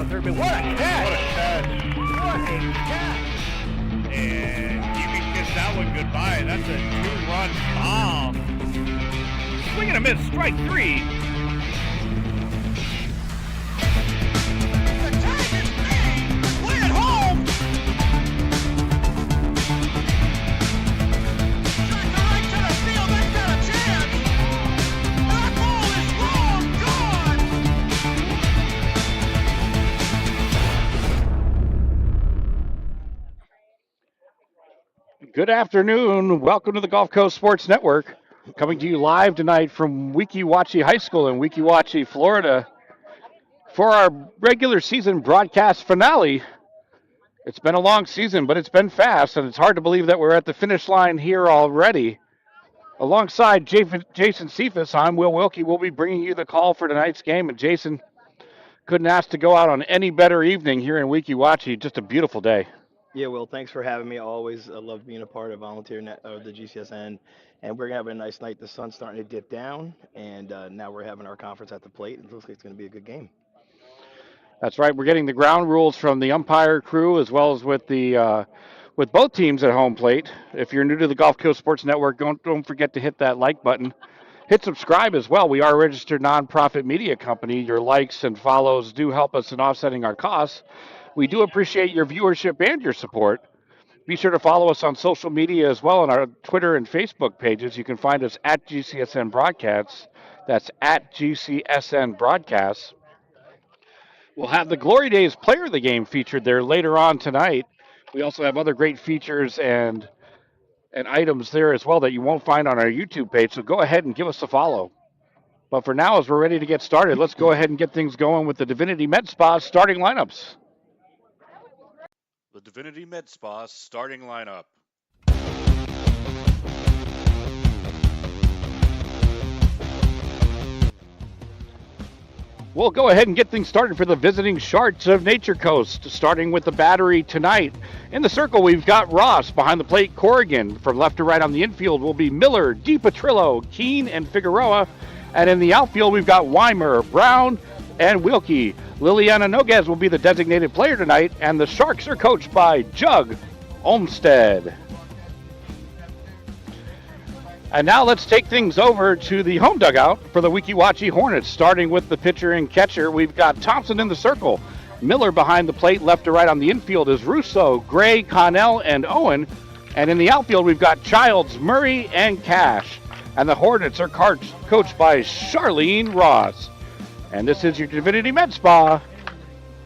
down third base. What a catch! What a catch. What a catch! And you can kiss that one goodbye. That's a 2-run bomb. Swing and a miss, strike three. The tag is made. Play it home. Shot to right to the field. That's got a chance. That ball is long gone. Good afternoon. Welcome to the Gulf Coast Sports Network. Coming to you live tonight from Weeki, Wachee High School in Weeki, Wachee, Florida for our regular season broadcast finale. It's been a long season, but it's been fast, and it's hard to believe that we're at the finish line here already. Alongside Jason Cephas, I'm Will Wilkie. We'll be bringing you the call for tonight's game, and Jason couldn't ask to go out on any better evening here in Weeki, Wachee. Just a beautiful day. Yeah, Will, thanks for having me. I always love being a part of volunteer net of the GCSN, and we're gonna have a nice night. The sun's starting to dip down, and now we're having our conference at the plate. It looks like it's gonna be a good game. That's right. We're getting the ground rules from the umpire crew as well as with both teams at home plate. If you're new to the Gulf Coast Sports Network, don't forget to hit that like button. Hit subscribe as well. We are a registered nonprofit media company. Your likes and follows do help us in offsetting our costs. We do appreciate your viewership and your support. Be sure to follow us on social media as well on our Twitter and Facebook pages. You can find us at GCSN Broadcasts. That's at GCSN Broadcasts. We'll have the Glory Days player of the game featured there later on tonight. We also have other great features and items there as well that you won't find on our YouTube page. So go ahead and give us a follow. But for now, as we're ready to get started, let's go ahead and get things going with the Divinity Med Spa starting lineups. The Divinity Med Spa starting lineup. We'll go ahead and get things started for the visiting Sharks of Nature Coast, starting with the battery tonight. In the circle, we've got Ross. Behind the plate, Corrigan. From left to right on the infield will be Miller, DiPatrillo, Keene, and Figueroa. And in the outfield, we've got Weimer, Brown, and Wilkie. Liliana Noguez will be the designated player tonight, and the Sharks are coached by Jug Olmstead. And now let's take things over to the home dugout for the Weeki Wachee Hornets. Starting with the pitcher and catcher, we've got Thompson in the circle. Miller behind the plate, left to right on the infield is Russo, Gray, Connell, and Owen. And in the outfield, we've got Childs, Murray, and Cash. And the Hornets are coached by Charlene Ross. And this is your Divinity Med Spa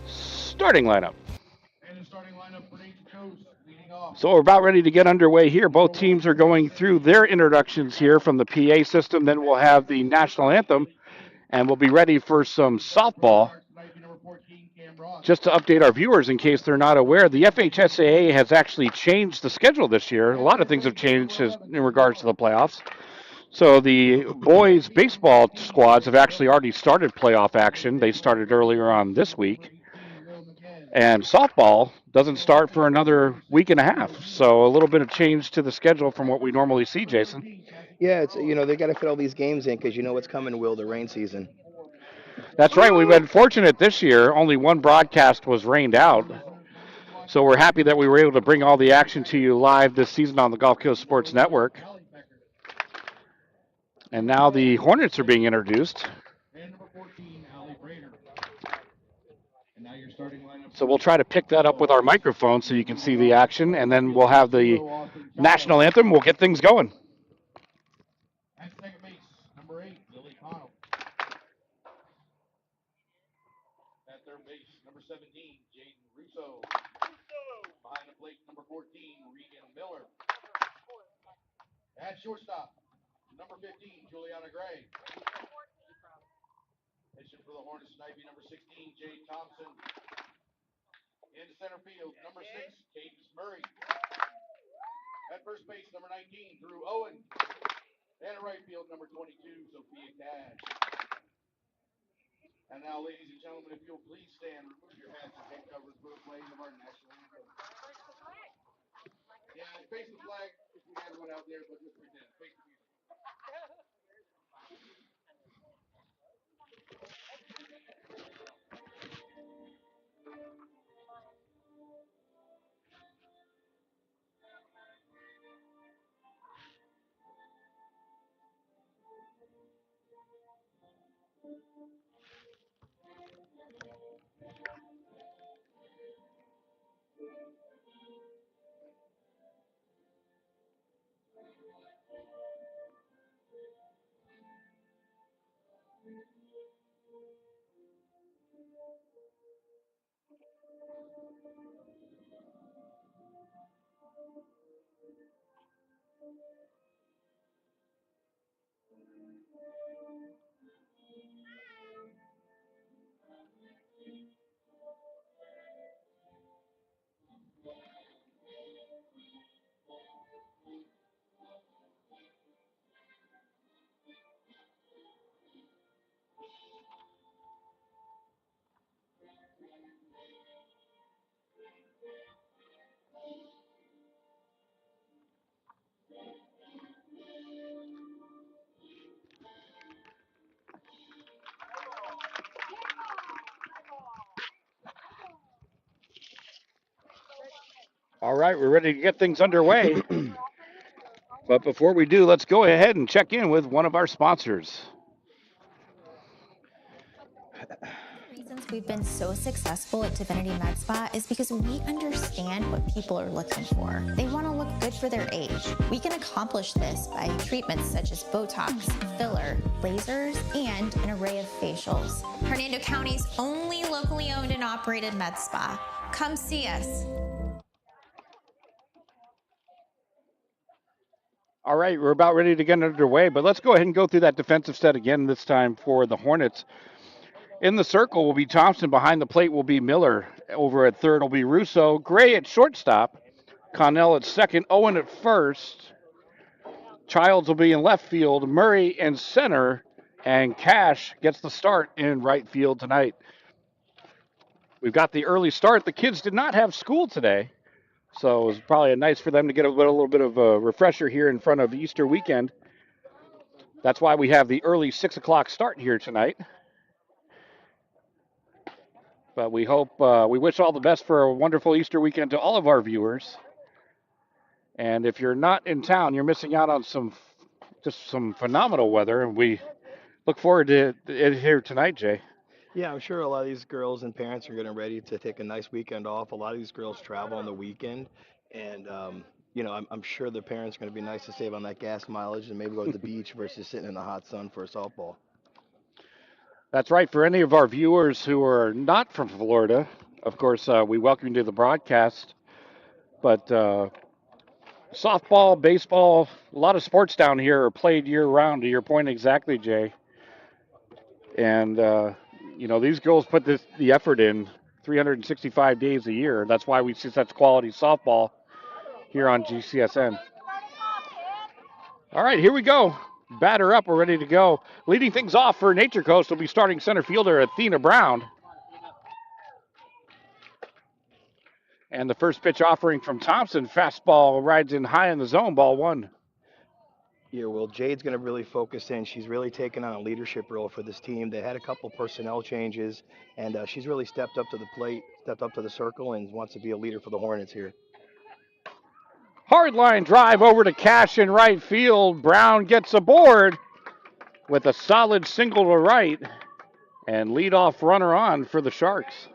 starting lineup. So we're about ready to get underway here. Both teams are going through their introductions here from the PA system. Then we'll have the national anthem, and we'll be ready for some softball. Just to update our viewers in case they're not aware, the FHSAA has actually changed the schedule this year. A lot of things have changed in regards to the playoffs. So the boys' baseball squads have actually already started playoff action. They started earlier on this week. And softball doesn't start for another week and a half. So a little bit of change to the schedule from what we normally see, Jason. Yeah, it's they got to fit all these games in because you know what's coming, Will, the rain season. That's right. We've been fortunate this year. Only one broadcast was rained out. So we're happy that we were able to bring all the action to you live this season on the Gulf Coast Sports Network. And now the Hornets are being introduced. So we'll try to pick that up with our microphone so you can see the action, and then we'll have the national anthem. We'll get things going. At second base, number 8, Lily Connell. At third base, number 17, Jaden Russo. Behind the plate, number 14, Regan Miller. At shortstop, number 15, Juliana Gray. Pitching for the Hornets tonight be number 16, Jay Thompson. Into center field, number 6, Cadence Murray. At first base, number 19, Drew Owen. And at right field, number 22, Sophia Cash. And now, ladies and gentlemen, if you'll please stand, remove your hats and head covers for the playing of our national anthem. Yeah, face the flag if we had one out there, but just pretend. Face the music. All right, we're ready to get things underway. But before we do, let's go ahead and check in with one of our sponsors. Reasons we've been so successful at Divinity Med Spa is because we understand what people are looking for. They want to look good for their age. We can accomplish this by treatments such as Botox, filler, lasers, and an array of facials. Hernando County's only locally owned and operated med spa. Come see us. All right, we're about ready to get underway, but let's go ahead and go through that defensive set again, this time for the Hornets. In the circle will be Thompson. Behind the plate will be Miller. Over at third will be Russo. Gray at shortstop. Connell at second. Owen at first. Childs will be in left field. Murray in center. And Cash gets the start in right field tonight. We've got the early start. The kids did not have school today, so it was probably nice for them to get a little bit of a refresher here in front of Easter weekend. That's why we have the early 6 o'clock start here tonight. But we hope, we wish all the best for a wonderful Easter weekend to all of our viewers. And if you're not in town, you're missing out on just some phenomenal weather. And we look forward to it here tonight, Jay. Yeah, I'm sure a lot of these girls and parents are getting ready to take a nice weekend off. A lot of these girls travel on the weekend, and I'm sure the parents are going to be nice to save on that gas mileage and maybe go to the beach versus sitting in the hot sun for a softball. That's right. For any of our viewers who are not from Florida, of course, we welcome you to the broadcast. But softball, baseball, a lot of sports down here are played year round, to your point exactly, Jay. And, these girls put the effort in 365 days a year. That's why we see such quality softball here on GCSN. All right, here we go. Batter up, we're ready to go. Leading things off for Nature Coast will be starting center fielder Athena Brown. And the first pitch offering from Thompson, fastball rides in high in the zone, ball one. Yeah, well, Jade's going to really focus in. She's really taken on a leadership role for this team. They had a couple personnel changes, and she's really stepped up to the plate, stepped up to the circle, and wants to be a leader for the Hornets here. Hard line drive over to Cash in right field. Brown gets aboard with a solid single to right and leadoff runner on for the Sharks.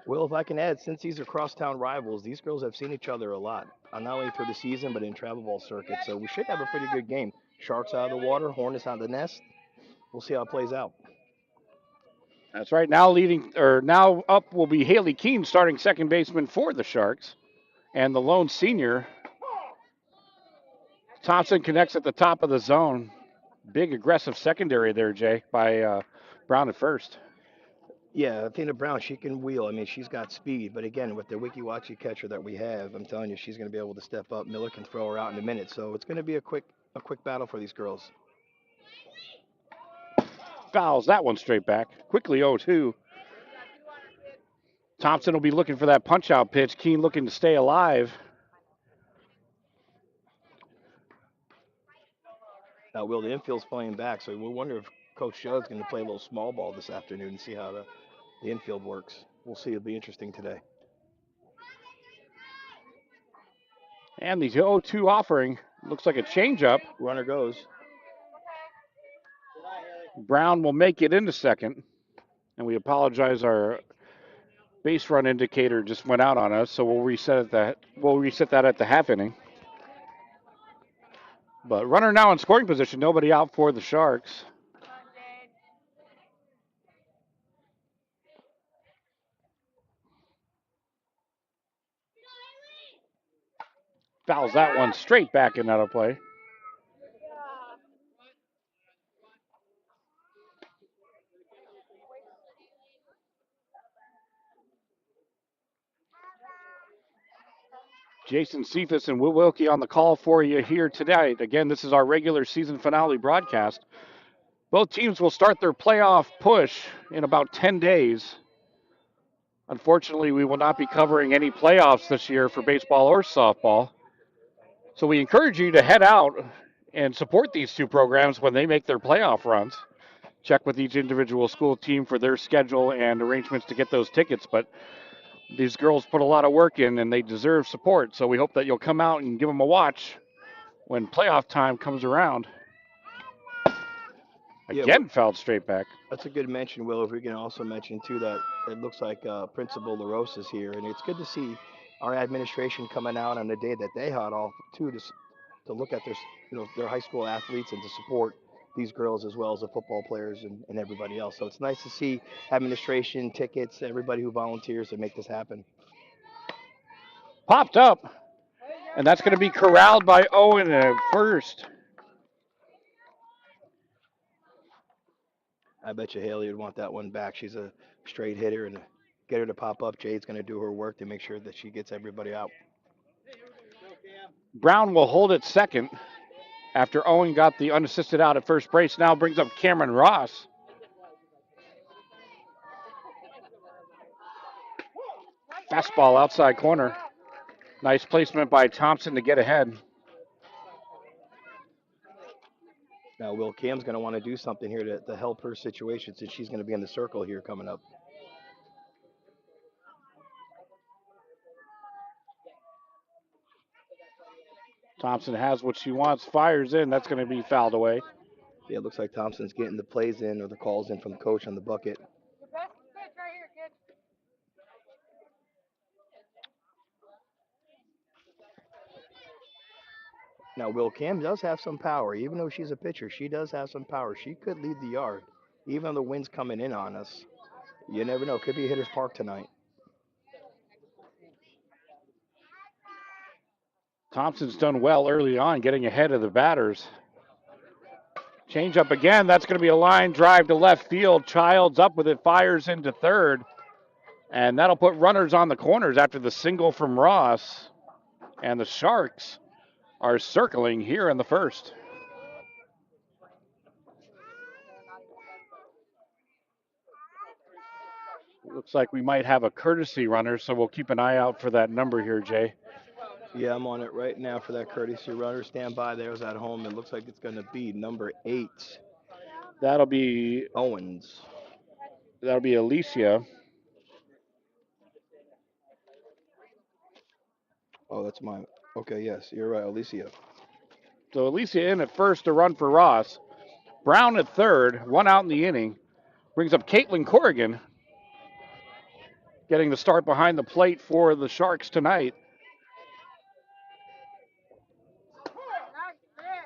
Well, if I can add, since these are crosstown rivals, these girls have seen each other a lot, not only through the season but in travel ball circuits. So we should have a pretty good game. Sharks out of the water, Hornets out of the nest. We'll see how it plays out. That's right. Now up will be Haley Keene, starting second baseman for the Sharks, and the lone senior. Thompson connects at the top of the zone. Big aggressive secondary there, Jay, by Brown at first. Yeah, Athena Brown, she can wheel. I mean, she's got speed. But again, with the Wachee catcher that we have, I'm telling you, she's going to be able to step up. Miller can throw her out in a minute. So it's going to be a quick battle for these girls. Fouls that one straight back. Quickly 0-2. Thompson will be looking for that punch-out pitch. Keene looking to stay alive. Now, Will, the infield's playing back, so we'll wonder if Coach Judd's going to play a little small ball this afternoon and see how the infield works. We'll see. It'll be interesting today. And the 0-2 offering looks like a changeup. Runner goes. Brown will make it into second, and we apologize. Our base run indicator just went out on us, so we'll reset that at the half inning. But runner now in scoring position, nobody out for the Sharks. Fouls that one straight back and out of play. Jason Cephas and Will Wilkie on the call for you here tonight. Again, this is our regular season finale broadcast. Both teams will start their playoff push in about 10 days. Unfortunately, we will not be covering any playoffs this year for baseball or softball. So we encourage you to head out and support these two programs when they make their playoff runs. Check with each individual school team for their schedule and arrangements to get those tickets. But these girls put a lot of work in and they deserve support. So we hope that you'll come out and give them a watch when playoff time comes around. Again, fouled straight back. That's a good mention, Will. If we can also mention too that it looks like Principal LaRose is here, and it's good to see our administration coming out on the day that they had off too to look at their high school athletes and to support these girls as well as the football players and everybody else. So it's nice to see administration, tickets, everybody who volunteers to make this happen. Popped up, and that's going to be corralled by Owen at first. I bet you Haley would want that one back. She's a straight hitter, and get her to pop up. Jade's going to do her work to make sure that she gets everybody out. Brown will hold it second after Owen got the unassisted out at first base. Now brings up Cameron Ross. Fastball outside corner. Nice placement by Thompson to get ahead. Now, Will Cam's going to want to do something here to help her situation since she's going to be in the circle here coming up. Thompson has what she wants, fires in. That's going to be fouled away. Yeah, it looks like Thompson's getting the plays in or the calls in from the coach on the bucket. Now, Will Cam does have some power. Even though she's a pitcher, she does have some power. She could lead the yard. Even though the wind's coming in on us, you never know. Could be a hitter's park tonight. Thompson's done well early on, getting ahead of the batters. Change up again. That's going to be a line drive to left field. Childs up with it, fires into third. And that'll put runners on the corners after the single from Ross. And the Sharks are circling here in the first. Looks like we might have a courtesy runner, so we'll keep an eye out for that number here, Jay. Yeah, I'm on it right now for that courtesy runner. Stand by. There's at home. It looks like it's going to be number 8. That'll be Owens. That'll be Alicia. Oh, that's mine. Okay, yes, you're right, Alicia. So Alicia in at first to run for Ross. Brown at third, one out in the inning. Brings up Caitlin Corrigan, getting the start behind the plate for the Sharks tonight.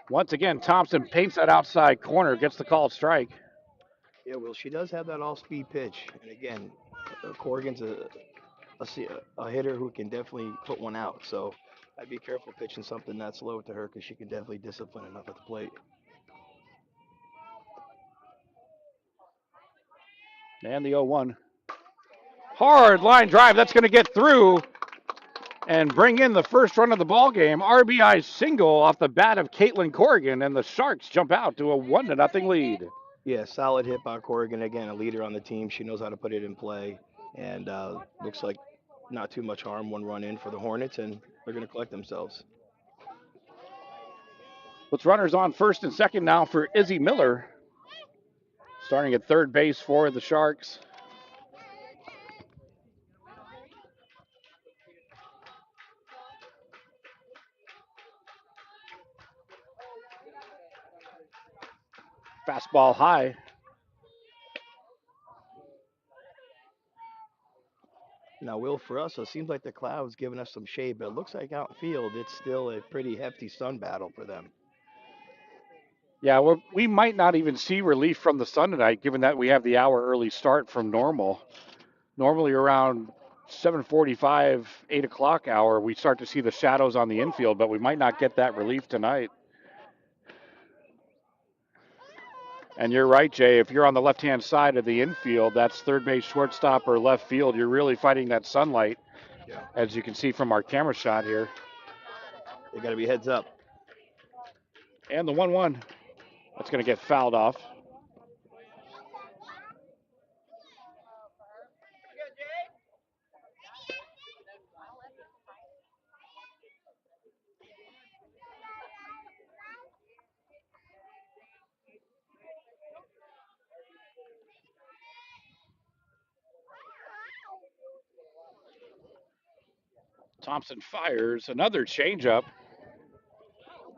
Once again, Thompson paints that outside corner, gets the called strike. Yeah, well, she does have that off-speed pitch, and again, Corrigan's a hitter who can definitely put one out. So I'd be careful pitching something that slow to her because she can definitely discipline enough at the plate. And the 0-1. Hard line drive. That's going to get through and bring in the first run of the ball game. RBI single off the bat of Caitlin Corrigan, and the Sharks jump out to a 1-0 lead. Yeah, solid hit by Corrigan. Again, a leader on the team. She knows how to put it in play, and looks like not too much harm. One run in for the Hornets, and they're going to collect themselves. Puts runners on first and second now for Izzy Miller. Starting at third base for the Sharks. Fastball high. Now, Will, for us, it seems like the cloud's giving us some shade, but it looks like out in field, it's still a pretty hefty sun battle for them. Yeah, we might not even see relief from the sun tonight, given that we have the hour early start from normal. Normally around 7:45, 8 o'clock hour, we start to see the shadows on the infield, but we might not get that relief tonight. And you're right, Jay. If you're on the left-hand side of the infield, that's third base, shortstop, or left field. You're really fighting that sunlight, Yeah. as you can see from our camera shot here. They got to be heads up. And the 1-1. That's going to get fouled off. Thompson fires another changeup.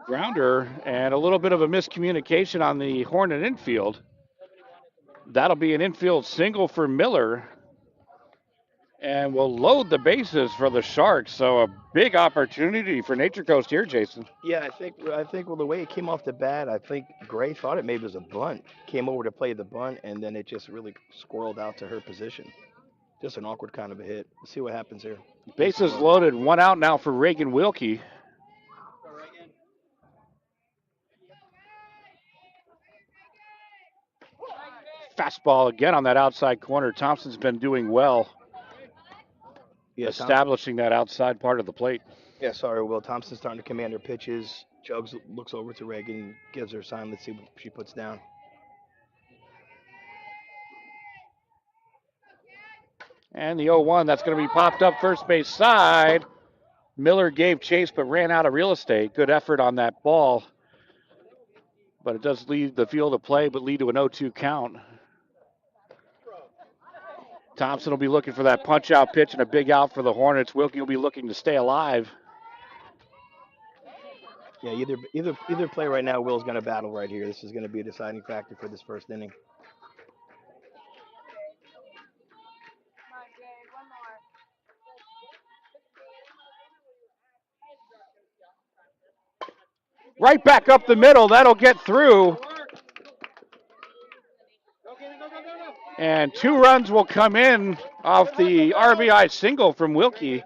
Grounder and a little bit of a miscommunication on the Hornet infield. That'll be an infield single for Miller. And we'll load the bases for the Sharks. So a big opportunity for Nature Coast here, Jason. Yeah, I think well the way it came off the bat, I think Gray thought it maybe was a bunt. Came over to play the bunt, and then it just really squirreled out to her position. Just an awkward kind of a hit. Let's see what happens here. Bases loaded, one out now for Reagan Wilkie. Fastball again on that outside corner. Thompson's been doing well, establishing that outside part of the plate. Yeah, sorry, Will. Thompson's starting to command her pitches. Jugs looks over to Reagan, gives her a sign. Let's see what she puts down. And the 0-1, that's going to be popped up first base side. Miller gave chase but ran out of real estate. Good effort on that ball. But it does leave the field of play, but lead to an 0-2 count. Thompson will be looking for that punch-out pitch and a big out for the Hornets. Wilkie will be looking to stay alive. Yeah, either play right now, Will's going to battle right here. This is going to be a deciding factor for this first inning. Right back up the middle. That'll get through. And 2 runs will come in off the RBI single from Wilkie.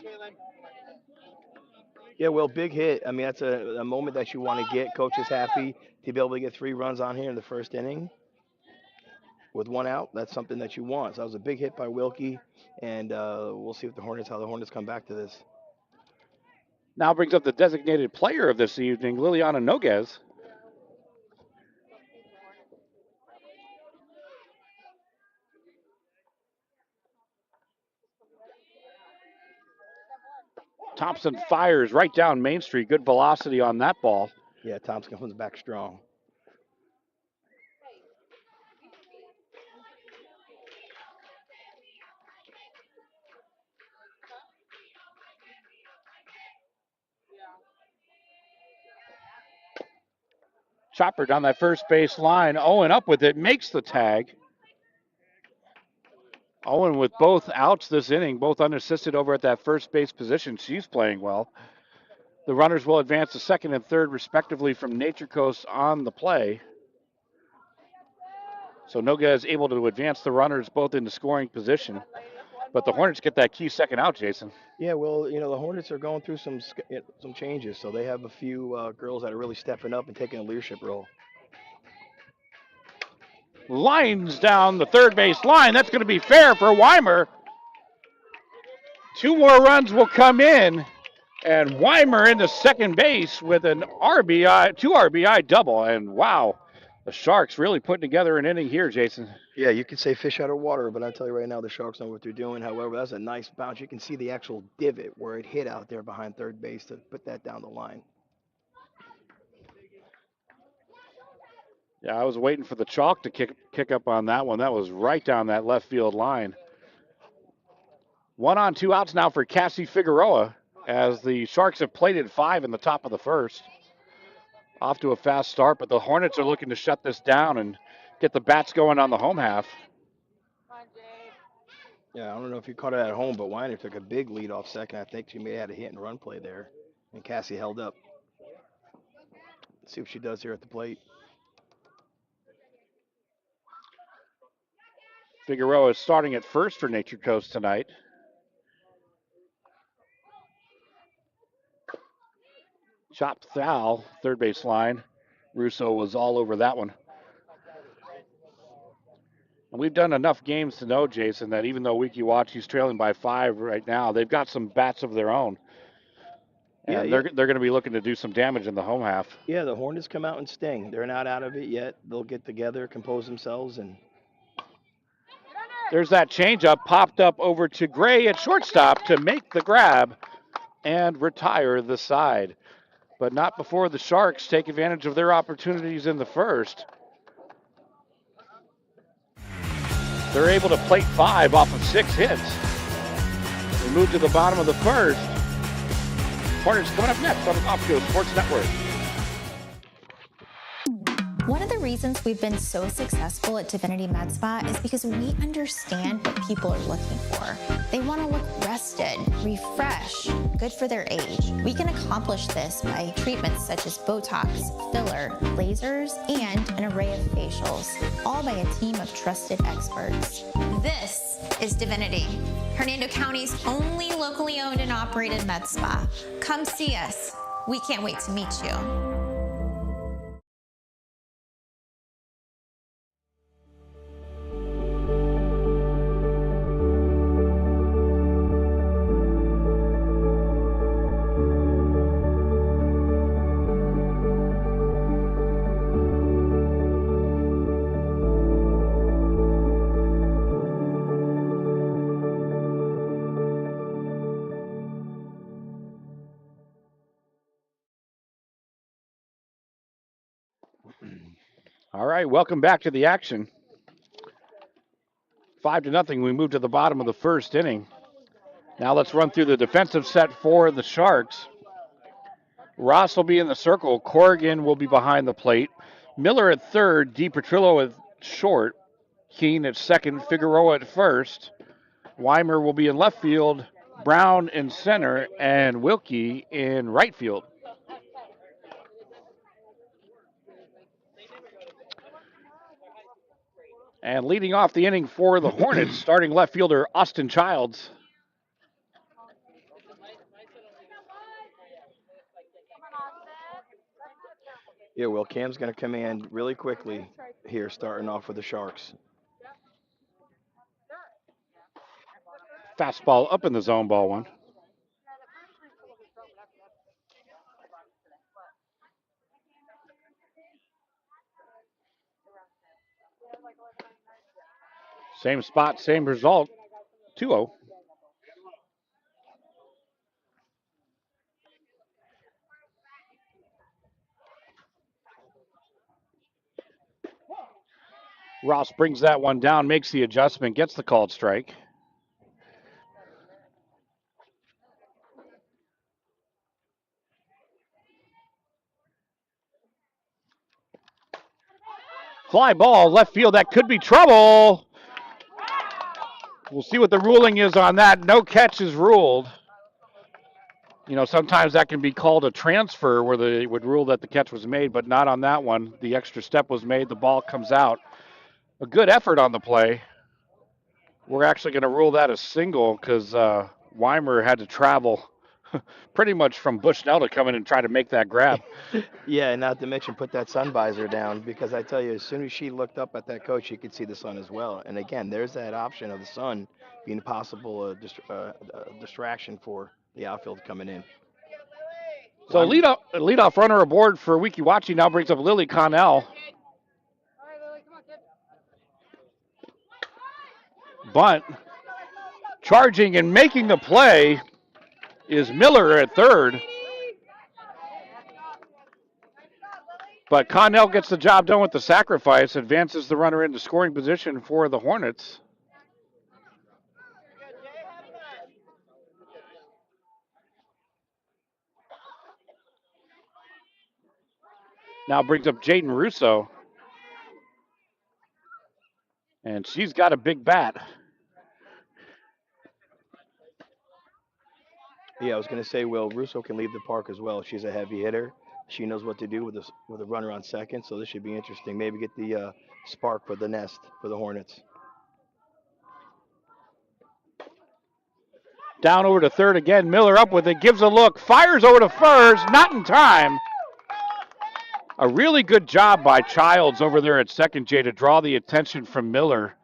Yeah, well, big hit. I mean, that's a moment that you want to get. Coach is happy to be able to get 3 runs on here in the first inning with 1 out. That's something that you want. So that was a big hit by Wilkie, and we'll see how the Hornets come back to this. Now brings up the designated player of this evening, Liliana Noguez. Thompson fires right down Main Street. Good velocity on that ball. Yeah, Thompson comes back strong. Chopper down that first base line. Owen up with it, makes the tag. Owen with both outs this inning, both unassisted over at that first base position. She's playing well. The runners will advance to second and third, respectively, from Nature Coast on the play. So Noga is able to advance the runners both into scoring position. But the Hornets get that key second out, Jason. Yeah, well, the Hornets are going through some changes, so they have a few girls that are really stepping up and taking a leadership role. Lines down the third base line. That's going to be fair for Weimer. 2 more runs will come in, and Weimer into second base with an 2 RBI double. And wow, the Sharks really putting together an inning here, Jason. Yeah, you could say fish out of water, but I tell you right now, the Sharks know what they're doing. However, that's a nice bounce. You can see the actual divot where it hit out there behind third base to put that down the line. Yeah, I was waiting for the chalk to kick up on that one. That was right down that left field line. 1 on, 2 outs now for Cassie Figueroa as the Sharks have plated 5 in the top of the first. Off to a fast start, but the Hornets are looking to shut this down and get the bats going on the home half. Yeah, I don't know if you caught it at home, but Weiner took a big lead off second. I think she may have had a hit and run play there, and Cassie held up. Let's see what she does here at the plate. Figueroa is starting at first for Nature Coast tonight. Chopped foul, third base line. Russo was all over that one. And we've done enough games to know, Jason, that even though Weeki trailing by 5 right now, they've got some bats of their own. Yeah, And yeah, they're going to be looking to do some damage in the home half. yeah. The Hornets come out and sting. They're not out of it yet. They'll get together, compose themselves, and There's that changeup popped up over to Gray at shortstop to make the grab and retire the side. But not before the Sharks take advantage of their opportunities in the first. They're able to plate 5 off of 6 hits. They move to the bottom of the first. Hornets coming up next on the Golf Coast Sports Network. One of the reasons we've been so successful at Divinity Med Spa is because we understand what people are looking for. They want to look rested, refreshed, good for their age. We can accomplish this by treatments such as Botox, filler, lasers, and an array of facials, all by a team of trusted experts. This is Divinity, Hernando County's only locally owned and operated med spa. Come see us. We can't wait to meet you. All right, welcome back to the action. 5-0. We move to the bottom of the first inning. Now let's run through the defensive set for the Sharks. Ross will be in the circle. Corrigan will be behind the plate. Miller at third. DiPetrillo at short. Keene at second. Figueroa at first. Weimer will be in left field. Brown in center. And Wilkie in right field. And leading off the inning for the Hornets, starting left fielder Austin Childs. yeah, well, Cam's going to come in really quickly here, starting off with the Sharks. Fastball up in the zone, ball one. Same spot, same result. 2-0. Ross brings that one down, makes the adjustment, gets the called strike. Fly ball, left field, that could be trouble. We'll see what the ruling is on that. No catch is ruled. You know, sometimes that can be called a transfer where they would rule that the catch was made, but not on that one. The extra step was made, the ball comes out. A good effort on the play. We're actually going to rule that a single because Weimer had to travel pretty much from Bushnell to come in and try to make that grab. Yeah, and not to mention put that sun visor down, because I tell you, as soon as she looked up at that coach, she could see the sun as well. And again, there's that option of the sun being a possible distraction for the outfield coming in. So leadoff runner aboard for Weeki now brings up Lily Connell. Bunt. Charging and making the play is Miller at third. But Connell gets the job done with the sacrifice, advances the runner into scoring position for the Hornets. Now brings up Jaden Russo. And she's got a big bat. Yeah, I was going to say, Will, Russo can leave the park as well. She's a heavy hitter. She knows what to do with a runner on second, so this should be interesting. Maybe get the spark for the nest for the Hornets. Down over to third again. Miller up with it, gives a look, fires over to first, not in time. A really good job by Childs over there at second, Jay, to draw the attention from Miller,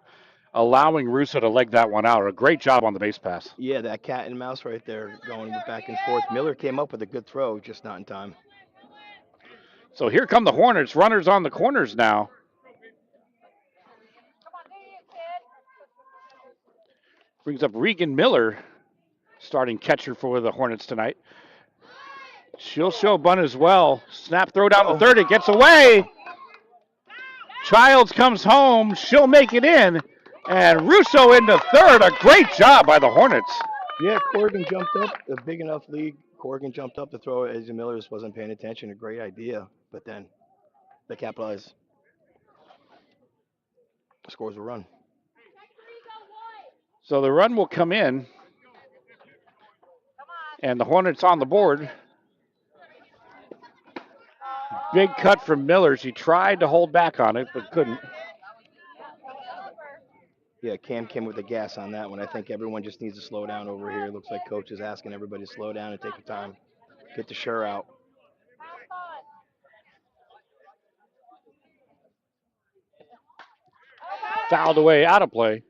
allowing Russo to leg that one out. A great job on the base pass. Yeah, that cat and mouse right there going back and forth. Miller came up with a good throw, just not in time. So here come the Hornets, runners on the corners now. Brings up Regan Miller, starting catcher for the Hornets tonight. She'll show bunt as well. Snap throw down to third. It gets away. Childs comes home. She'll make it in. And Russo into third. A great job by the Hornets. Yeah, Corrigan jumped up. A big enough lead. Corrigan jumped up to throw it. As Miller just wasn't paying attention. A great idea. But then they capitalize. Scores a run. So the run will come in. And the Hornets on the board. Big cut from Miller. She tried to hold back on it, but couldn't. Yeah, Cam came with the gas on that one. I think everyone just needs to slow down over here. Looks like coach is asking everybody to slow down and take your time. Get the sure out. Fouled away, out of play.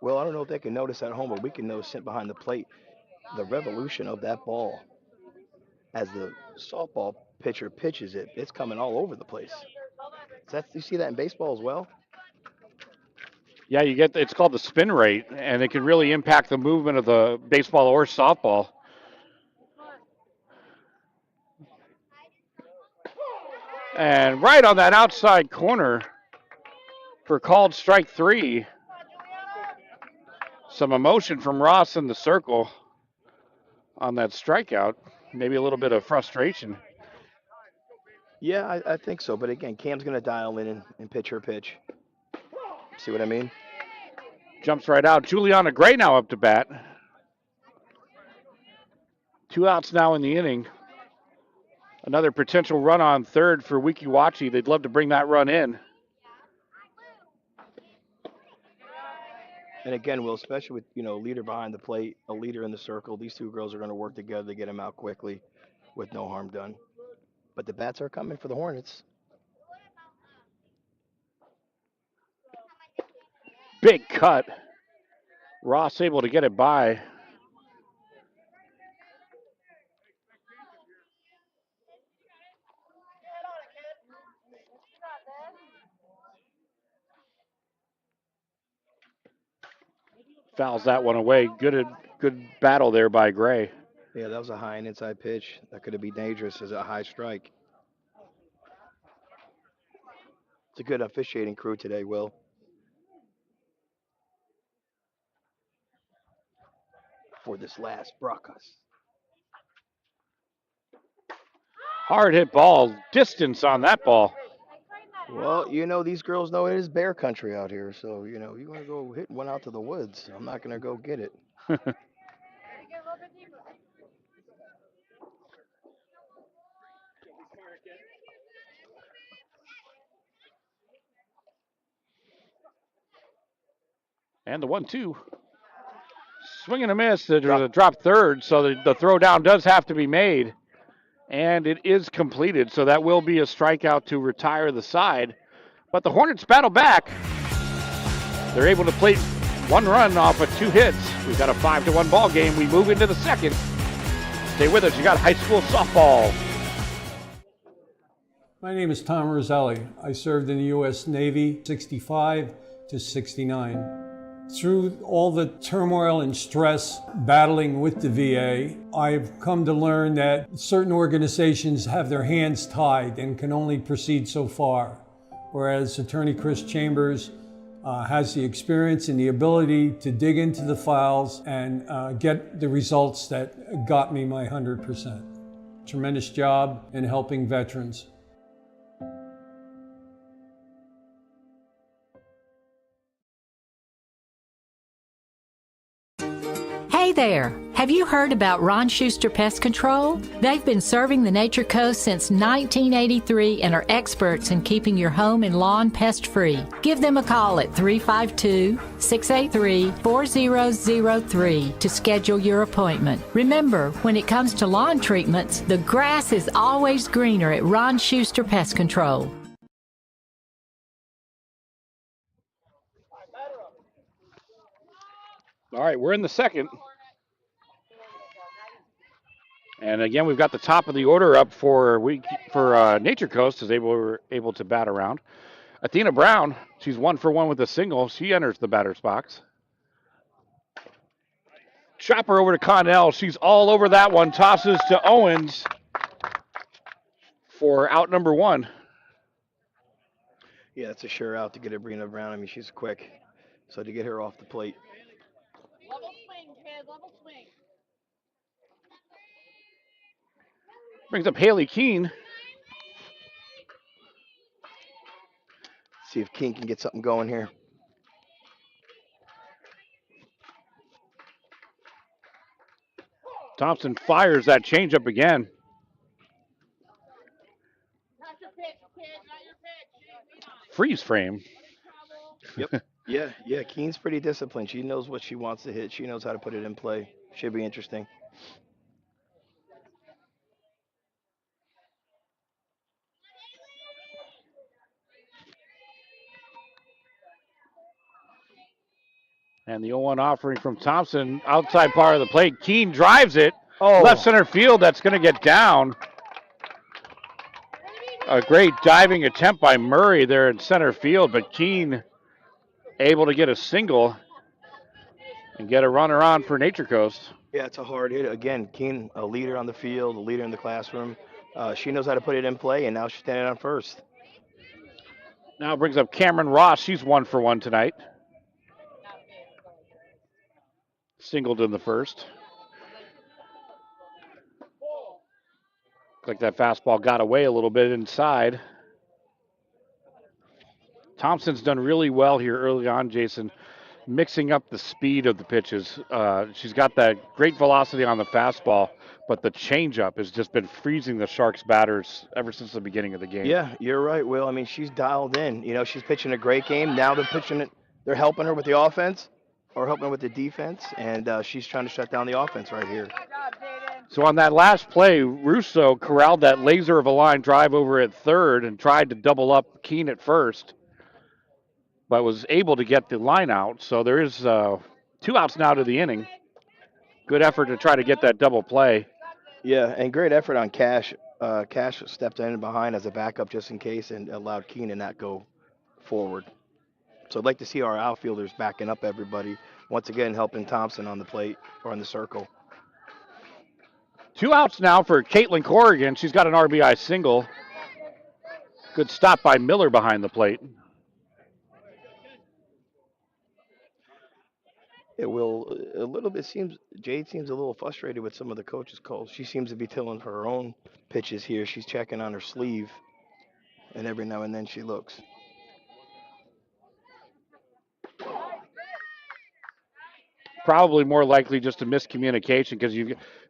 Well, I don't know if they can notice at home, but we can notice it behind the plate. The revolution of that ball as the softball pitcher pitches it, it's coming all over the place. You see that in baseball as well? Yeah, it's called the spin rate, and it can really impact the movement of the baseball or softball. And right on that outside corner for called strike three. Some emotion from Ross in the circle on that strikeout. Maybe a little bit of frustration. Yeah, I think so. But again, Cam's going to dial in and pitch her pitch. See what I mean? Jumps right out. Juliana Gray now up to bat. 2 outs now in the inning. Another potential run on third for Weeki Wachee. They'd love to bring that run in. And again, Will, especially with, a leader behind the plate, a leader in the circle, these two girls are going to work together to get him out quickly with no harm done. But the bats are coming for the Hornets. Big cut. Ross able to get it by. Fouls that one away. Good battle there by Gray. Yeah, that was a high and inside pitch. That could be dangerous as a high strike. It's a good officiating crew today, Will. For this last broadcast. Hard hit ball. Distance on that ball. Well, these girls know it is bear country out here. So, you want to go hit one out to the woods. I'm not going to go get it. And the 1-2. Swing and a miss. There's a drop third, so the throw down does have to be made. And it is completed, so that will be a strikeout to retire the side. But the Hornets battle back. They're able to play 1 run off of 2 hits. We've got a 5-1 ball game. We move into the second. Stay with us. You got high school softball. My name is Tom Roselli. I served in the U.S. Navy 65 to 69. Through all the turmoil and stress battling with the VA, I've come to learn that certain organizations have their hands tied and can only proceed so far, whereas Attorney Chris Chambers has the experience and the ability to dig into the files and get the results that got me my 100%. Tremendous job in helping veterans. Hey there! Have you heard about Ron Schuster Pest Control? They've been serving the Nature Coast since 1983 and are experts in keeping your home and lawn pest-free. Give them a call at 352-683-4003 to schedule your appointment. Remember, when it comes to lawn treatments, the grass is always greener at Ron Schuster Pest Control. All right, we're in the second. And again, we've got the top of the order up for Nature Coast as they were able to bat around. Athena Brown, she's 1 for 1 with a single. She enters the batter's box. Chopper over to Connell. She's all over that one. Tosses to Owens for out number 1. Yeah, it's a sure out to get Athena Brown. I mean, she's quick. So to get her off the plate. Level swing, kid, level swing. Brings up Haley Keene. See if King can get something going here. Thompson fires that changeup again. Not your pitch, kid, not your pitch. Freeze frame. Yep. Yeah, Keen's pretty disciplined. She knows what she wants to hit. She knows how to put it in play. Should be interesting. And the 0-1 offering from Thompson, outside part of the plate. Keene drives it. Oh. Left center field, that's going to get down. A great diving attempt by Murray there in center field, but Keene able to get a single and get a runner on for Nature Coast. Yeah, it's a hard hit. Again, Keen, a leader on the field, a leader in the classroom. She knows how to put it in play, and now she's standing on first. Now brings up Cameron Ross. She's 1 for 1 tonight. Singled in the first. Looks like that fastball got away a little bit inside. Thompson's done really well here early on, Jason, mixing up the speed of the pitches. She's got that great velocity on the fastball, but the changeup has just been freezing the Sharks batters ever since the beginning of the game. Yeah, you're right, Will. I mean, she's dialed in. You know, she's pitching a great game. Now they're pitching it. They're helping her with the offense or helping her with the defense, and she's trying to shut down the offense right here. So on that last play, Russo corralled that laser of a line drive over at third and tried to double up Keene at first, but was able to get the line out. So there is 2 outs now to the inning. Good effort to try to get that double play. Yeah, and great effort on Cash. Cash stepped in behind as a backup just in case and allowed Keene to not go forward. So I'd like to see our outfielders backing up everybody. Once again, helping Thompson on the plate or on the circle. 2 outs now for Caitlin Corrigan. She's got an RBI single. Good stop by Miller behind the plate. It will a little bit Jade seems a little frustrated with some of the coaches' calls. She seems to be tilling for her own pitches here. She's checking on her sleeve, and every now and then she looks. Probably more likely just a miscommunication because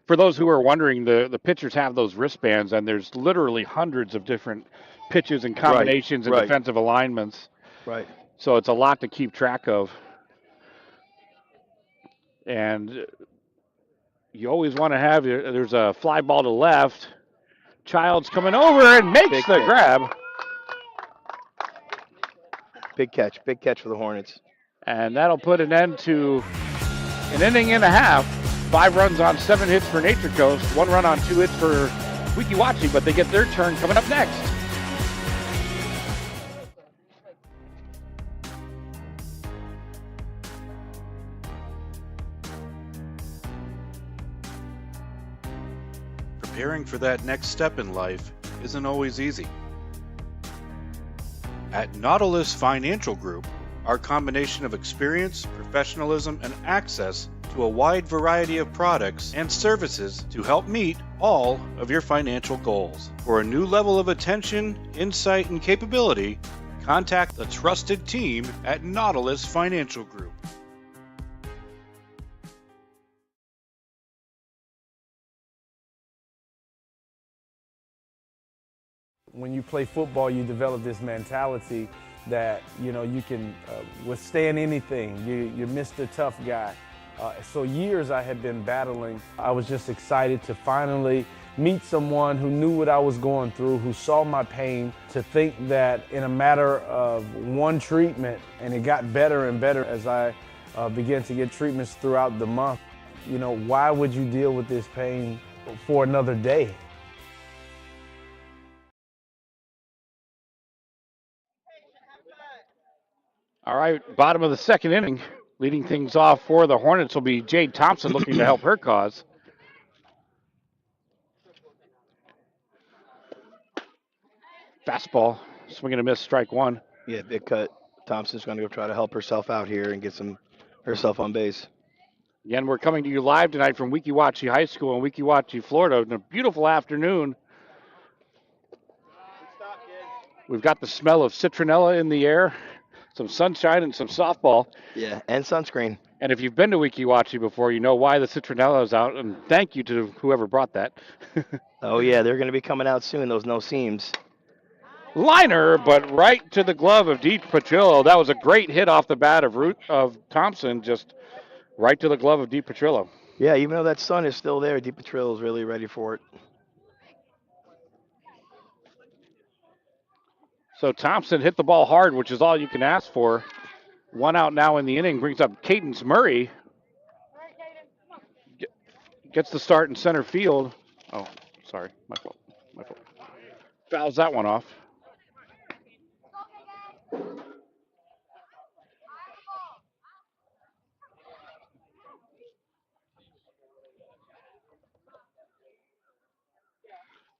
for those who are wondering, the pitchers have those wristbands and there's literally hundreds of different pitches and combinations and defensive alignments. Right. So it's a lot to keep track of. And you always want to have, there's a fly ball to left. Child's coming over and makes the grab. Big catch for the Hornets. And that'll put an end to an inning and a half. 5 runs on 7 hits for Nature Coast. 1 run on 2 hits for Weeki Wachee, but they get their turn coming up next. Preparing for that next step in life isn't always easy. At Nautilus Financial Group, our combination of experience, professionalism, and access to a wide variety of products and services to help meet all of your financial goals. For a new level of attention, insight, and capability, contact the trusted team at Nautilus Financial Group. When you play football, you develop this mentality that, you know, you can withstand anything. You're Mr. Tough Guy. So years I had been battling. I was just excited to finally meet someone who knew what I was going through, who saw my pain, to think that in a matter of one treatment, and it got better and better as I began to get treatments throughout the month. You know, why would you deal with this pain for another day? All right, bottom of the second inning. Leading things off for the Hornets will be Jade Thompson looking to help her cause. Fastball, swing and a miss, strike one. Yeah, big cut. Thompson's going to go try to help herself out here and get herself on base. Again, we're coming to you live tonight from Wachee High School in Wachee, Florida. In a beautiful afternoon. We've got the smell of citronella in the air, some sunshine, and some softball. Yeah, and sunscreen. And if you've been to Wachee before, you know why the citronella is out. And thank you to whoever brought that. Oh, yeah, they're going to be coming out soon, those no seams. Liner, but right to the glove of Deep Petrillo. That was a great hit off the bat of Thompson, just right to the glove of Deep Petrillo. Yeah, even though that sun is still there, Deep Petrillo is really ready for it. So Thompson hit the ball hard, which is all you can ask for. One out now in the inning brings up Cadence Murray. Gets the start in center field. Oh, sorry, my fault. Fouls that one off.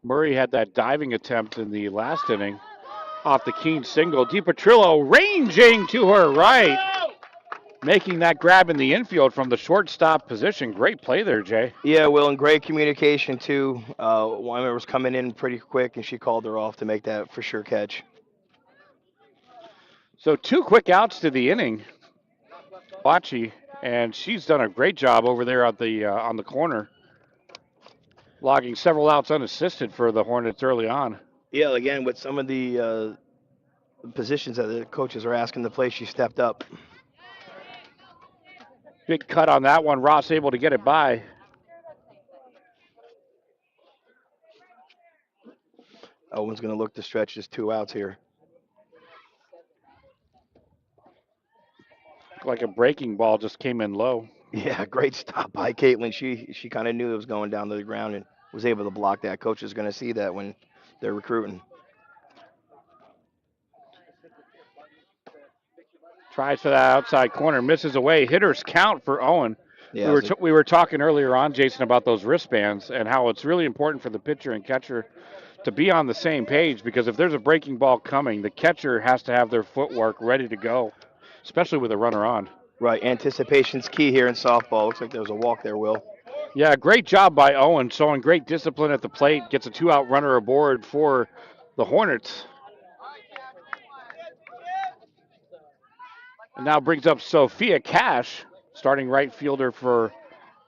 Murray had that diving attempt in the last inning off the keen single. DiPetrillo ranging to her right, making that grab in the infield from the shortstop position. Great play there, Jay. Yeah, Will, and great communication, too. Weimer was coming in pretty quick, and she called her off to make that for sure catch. So 2 quick outs to the inning. Wachee, and she's done a great job over there at the on the corner, logging several outs unassisted for the Hornets early on. Yeah, again, with some of the positions that the coaches are asking to play, she stepped up. Big cut on that one. Ross able to get it by. Owen's going to look to stretch his 2 outs here. Like a breaking ball just came in low. Yeah, great stop by Caitlin. She kind of knew it was going down to the ground and was able to block that. Coach is going to see that when they're recruiting. Tries for that outside corner, misses away. Hitters count for Owen. Yeah, we were talking earlier on, Jason, about those wristbands and how it's really important for the pitcher and catcher to be on the same page, because if there's a breaking ball coming, the catcher has to have their footwork ready to go, especially with a runner on. Right, anticipation's key here in softball. Looks like there was a walk there, Will. Yeah, great job by Owen, showing great discipline at the plate. Gets a 2-out runner aboard for the Hornets. And now brings up Sophia Cash, starting right fielder for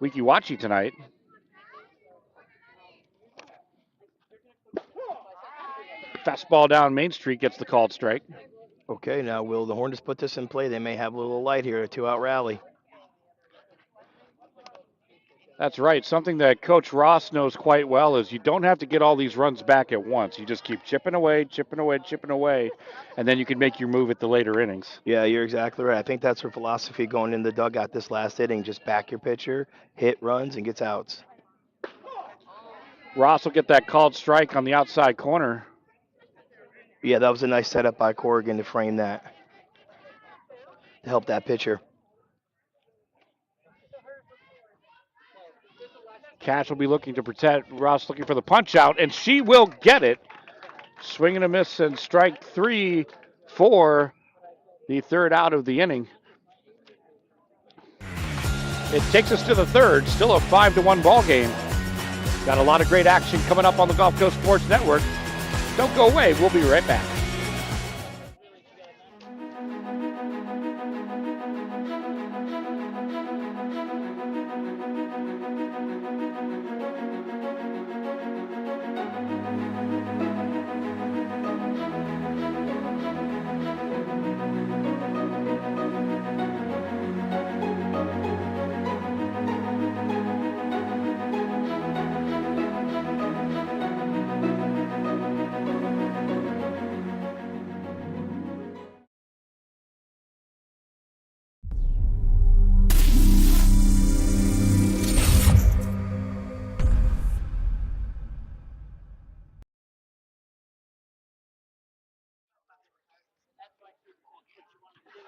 Wachee tonight. Fastball down Main Street gets the called strike. Okay, now will the Hornets put this in play? They may have a little light here, a 2-out rally. That's right. Something that Coach Ross knows quite well is you don't have to get all these runs back at once. You just keep chipping away, and then you can make your move at the later innings. Yeah, you're exactly right. I think that's her philosophy going in the dugout this last inning. Just back your pitcher, hit runs, and gets outs. Ross will get that called strike on the outside corner. Yeah, that was a nice setup by Corrigan to frame that, to help that pitcher. Cash will be looking to protect. Ross looking for the punch out, and she will get it. Swing and a miss, and strike 3 for the 3rd out of the inning. It takes us to the 3rd, still a 5-1 ball game. Got a lot of great action coming up on the Gulf Coast Sports Network. Don't go away. We'll be right back.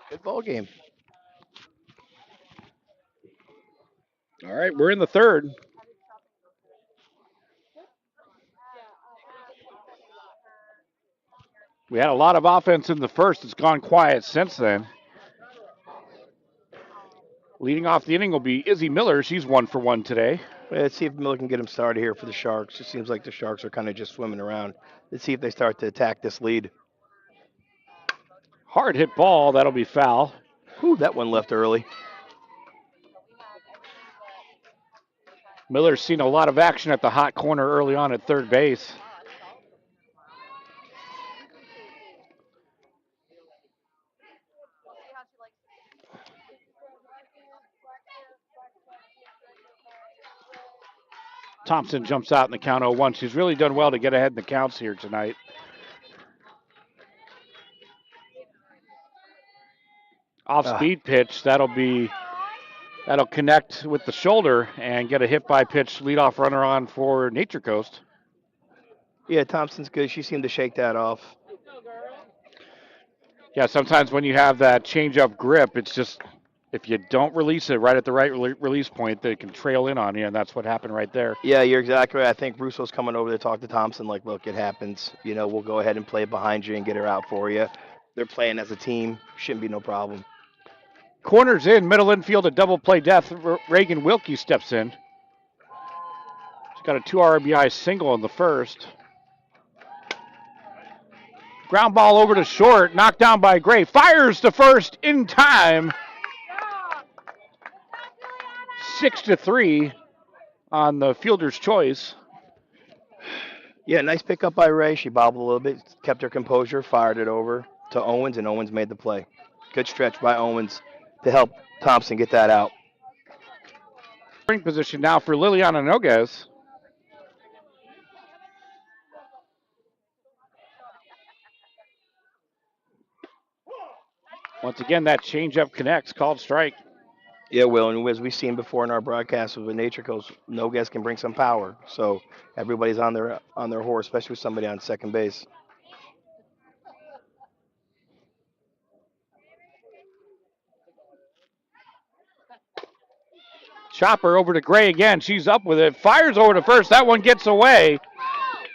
Good ball game. All right, we're in the third. We had a lot of offense in the first. It's gone quiet since then. Leading off the inning will be Izzy Miller. She's 1-for-1 today. Let's see if Miller can get him started here for the Sharks. It seems like the Sharks are kind of just swimming around. Let's see if they start to attack this lead. Hard hit ball. That'll be foul. Whew, that one left early. Miller's seen a lot of action at the hot corner early on at third base. Thompson jumps out in the count 0-1. She's really done well to get ahead in the counts here tonight. Off-speed pitch. That'll connect with the shoulder and get a hit-by-pitch leadoff runner on for Nature Coast. Yeah, Thompson's good. She seemed to shake that off. Yeah, sometimes when you have that change-up grip, it's just if you don't release it right at the right release point, they can trail in on you, and that's what happened right there. Yeah, you're exactly right. I think Russo's coming over to talk to Thompson like, look, it happens. You know, we'll go ahead and play behind you and get her out for you. They're playing as a team. Shouldn't be no problem. Corners in, middle infield, a double play death. Reagan Wilkie steps in. She's got a 2 RBI single in the first. Ground ball over to short, knocked down by Gray. Fires to first in time. 6-3 on the fielder's choice. Yeah, nice pickup by Ray. She bobbled a little bit, kept her composure, fired it over to Owens, and Owens made the play. Good stretch by Owens to help Thompson get that out. Spring position now for Liliana Noguez. Once again, that changeup connects, called strike. Yeah, Will, and as we've seen before in our broadcast with Nature Coast, Noguez can bring some power. So everybody's on their horse, especially with somebody on second base. Chopper over to Gray again. She's up with it. Fires over to first. That one gets away.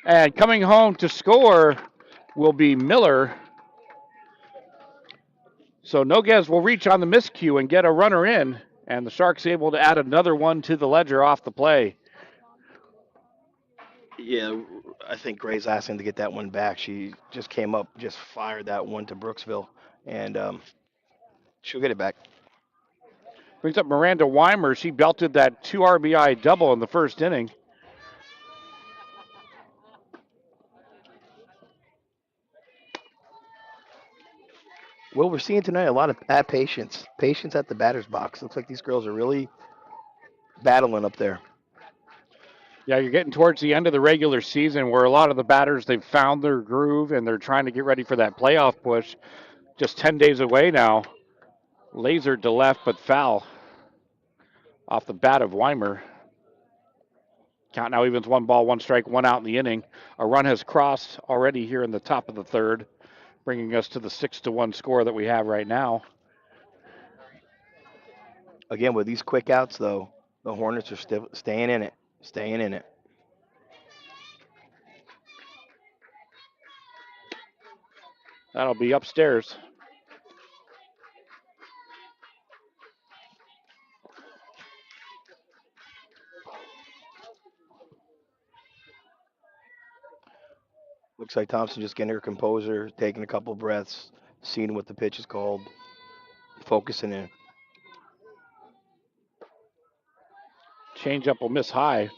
And coming home to score will be Miller. So Noguez will reach on the miscue and get a runner in. And the Sharks able to add another one to the ledger off the play. Yeah, I think Gray's asking to get that one back. She just came up, just fired that one to Brooksville, and she'll get it back. Brings up Miranda Weimer. She belted that 2 RBI double in the first inning. Well, we're seeing tonight a lot of patience at the batter's box. Looks like these girls are really battling up there. Yeah, you're getting towards the end of the regular season where a lot of the batters, they've found their groove and they're trying to get ready for that playoff push. Just 10 days away now. Laser to left, but foul off the bat of Weimer. Count now evens 1 ball, 1 strike, 1 out in the inning. A run has crossed already here in the top of the third, bringing us to the 6-1 score that we have right now. Again, with these quick outs, though, the Hornets are still staying in it. That'll be upstairs. Looks like Thompson just getting her composure, taking a couple breaths, seeing what the pitch is called, focusing in. Changeup will miss high.